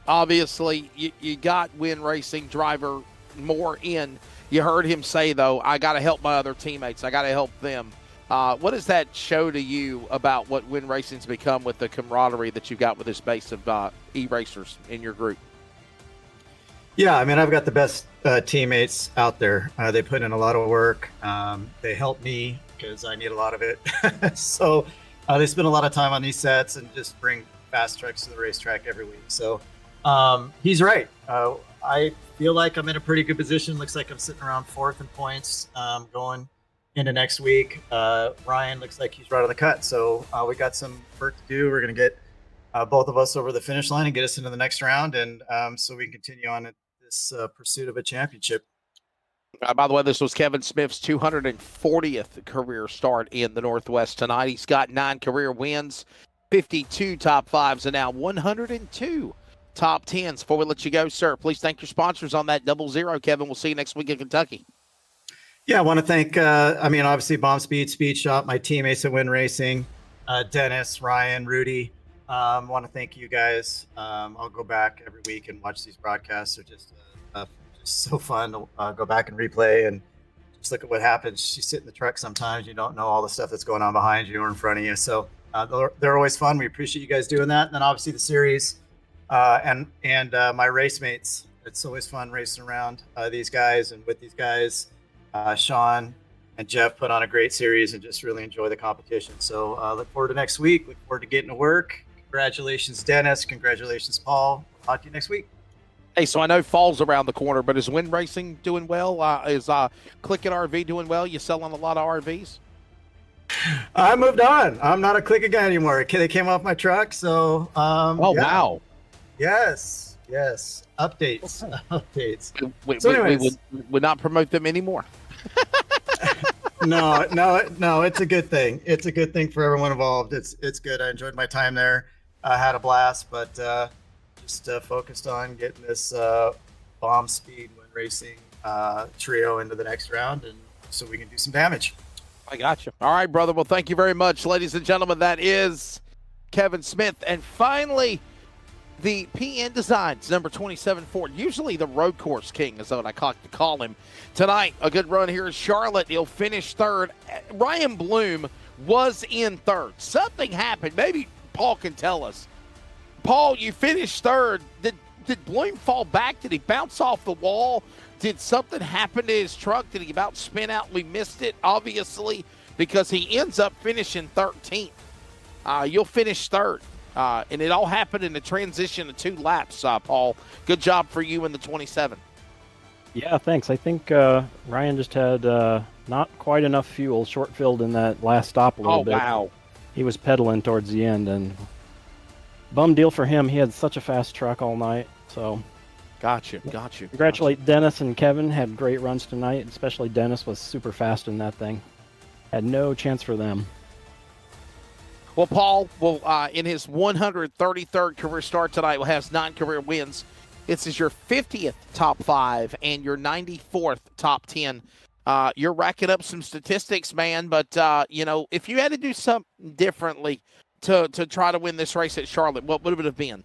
obviously you got Win Racing driver Moore in. You heard him say, though, I got to help my other teammates. I got to help them. What does that show to you about what Win Racing's become with the camaraderie that you've got with this base of e-racers in your group? Yeah, I mean, I've got the best teammates out there. They put in a lot of work. They help me because I need a lot of it. So they spend a lot of time on these sets and just bring fast trucks to the racetrack every week. So he's right. I feel like I'm in a pretty good position. Looks like I'm sitting around 4th in points going into next week. Ryan looks like he's right on the cut. So we got some work to do. We're going to get both of us over the finish line and get us into the next round. And so we can continue on this pursuit of a championship. By the way, this was Kevin Smith's 240th career start in the Northwest tonight. He's got 9 career wins, 52 top 5s, and now 102 top 10s. Before we let you go, sir, please thank your sponsors on that 00. Kevin, we'll see you next week in Kentucky. Yeah, I want to thank, obviously Bomb Speed, Speed Shop, my teammates at Win Racing, Dennis, Ryan, Rudy. Want to thank you guys. I'll go back every week and watch these broadcasts. They're just so fun to go back and replay and just look at what happens. You sit in the truck sometimes, you don't know all the stuff that's going on behind you or in front of you. So they're always fun. We appreciate you guys doing that. And then obviously the series and my race mates. It's always fun racing around these guys and with these guys. Sean and Jeff put on a great series and just really enjoy the competition. So look forward to next week. Look forward to getting to work. Congratulations, Dennis. Congratulations, Paul. Talk to you next week. Hey, so I know fall's around the corner, but is Wind Racing doing well? Is Click It RV doing well? You selling a lot of RVs? I moved on. I'm not a Click It guy anymore. They came off my truck, so Wow. Yes. Updates. We would not promote them anymore. No, it's a good thing. It's a good thing for everyone involved. It's good. I enjoyed my time there. I had a blast, but just focused on getting this bomb speed Wind Racing trio into the next round, and so we can do some damage. I got you. All right, brother. Well, thank you very much, ladies and gentlemen. That is Kevin Smith. And finally, the PN Designs number 27 Ford. Usually the road course king is what I like to call him. Tonight, a good run here in Charlotte. He'll finish third. Ryan Bloom was in third. Something happened. Maybe Paul can tell us. Paul, you finished third. Did Bloom fall back? Did he bounce off the wall? Did something happen to his truck? Did he about spin out? We missed it, obviously, because he ends up finishing 13th. You'll finish third. And it all happened in the transition of 2 laps, Paul. Good job for you in the 27. Yeah, thanks. I think Ryan just had not quite enough fuel, short-filled in that last stop a little bit. Oh, wow. He was pedaling towards the end, and bum deal for him. He had such a fast truck all night, so... Got you. Congratulate Dennis and Kevin. Had great runs tonight, especially Dennis was super fast in that thing. Had no chance for them. Well, Paul will, in his 133rd career start tonight, will have 9 career wins. This is your 50th top 5 and your 94th top 10. You're racking up some statistics, man. But, if you had to do something differently to try to win this race at Charlotte, what would it have been?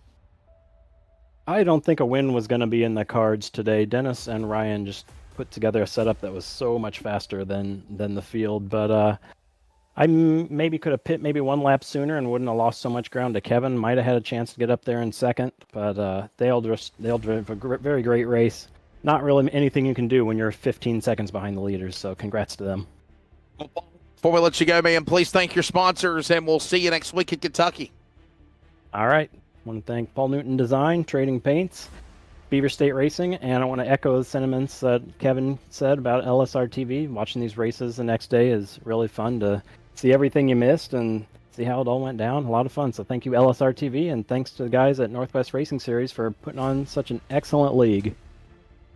I don't think a win was going to be in the cards today. Dennis and Ryan just put together a setup that was so much faster than the field. But I maybe could have pit maybe 1 lap sooner and wouldn't have lost so much ground to Kevin. Might have had a chance to get up there in second. But they'll drive a very great race. Not really anything you can do when you're 15 seconds behind the leaders. So congrats to them. Before we let you go, man, please thank your sponsors, and we'll see you next week in Kentucky. All right. I want to thank Paul Newton Design, Trading Paints, Beaver State Racing, and I want to echo the sentiments that Kevin said about LSRTV. Watching these races the next day is really fun to see everything you missed and see how it all went down. A lot of fun. So thank you, LSRTV, and thanks to the guys at Northwest Racing Series for putting on such an excellent league.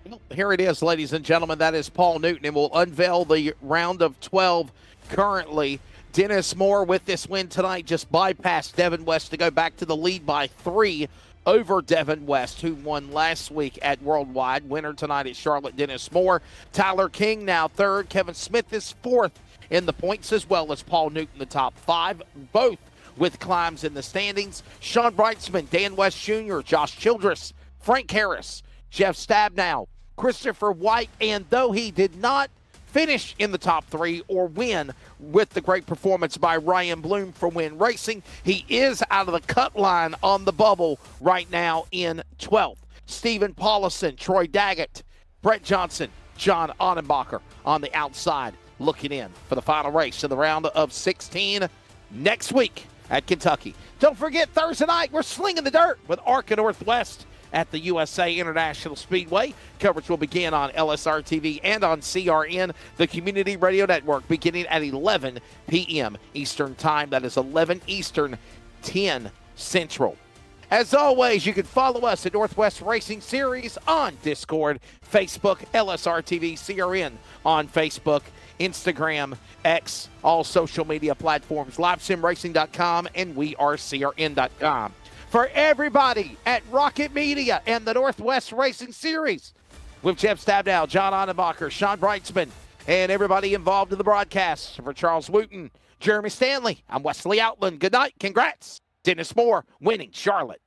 Well, here it is, ladies and gentlemen. That is Paul Newton, and we'll unveil the round of 12 currently. Dennis Moore with this win tonight just bypassed Devin West to go back to the lead by 3 over Devin West, who won last week at Worldwide. Winner tonight at Charlotte, Dennis Moore. Tyler King now 3rd. Kevin Smith is 4th in the points, as well as Paul Newton, the top 5, both with climbs in the standings. Sean Brightsman, Dan West Jr., Josh Childress, Frank Harris, Jeff Stabnow, Christopher White, and though he did not finish in the top 3 or win with the great performance by Ryan Bloom for Wind Racing, he is out of the cut line on the bubble right now in 12th. Stephen Paulison, Troy Daggett, Brett Johnson, John Ottenbacher on the outside looking in for the final race of the round of 16 next week at Kentucky. Don't forget, Thursday night, we're slinging the dirt with ARCA Northwest at the USA International Speedway. Coverage will begin on LSRTV and on CRN, the Community Radio Network, beginning at 11 p.m. Eastern Time. That is 11 Eastern, 10 Central. As always, you can follow us at Northwest Racing Series on Discord, Facebook, LSRTV, CRN on Facebook, Instagram, X, all social media platforms, livesimracing.com, and wearecrn.com. For everybody at Rocket Media and the Northwest Racing Series, with Jeff Stabnow, John Ottenbacher, Sean Brightsman, and everybody involved in the broadcast. For Charles Wooten, Jeremy Stanley, I'm Wesley Outland. Good night. Congrats. Dennis Moore winning Charlotte.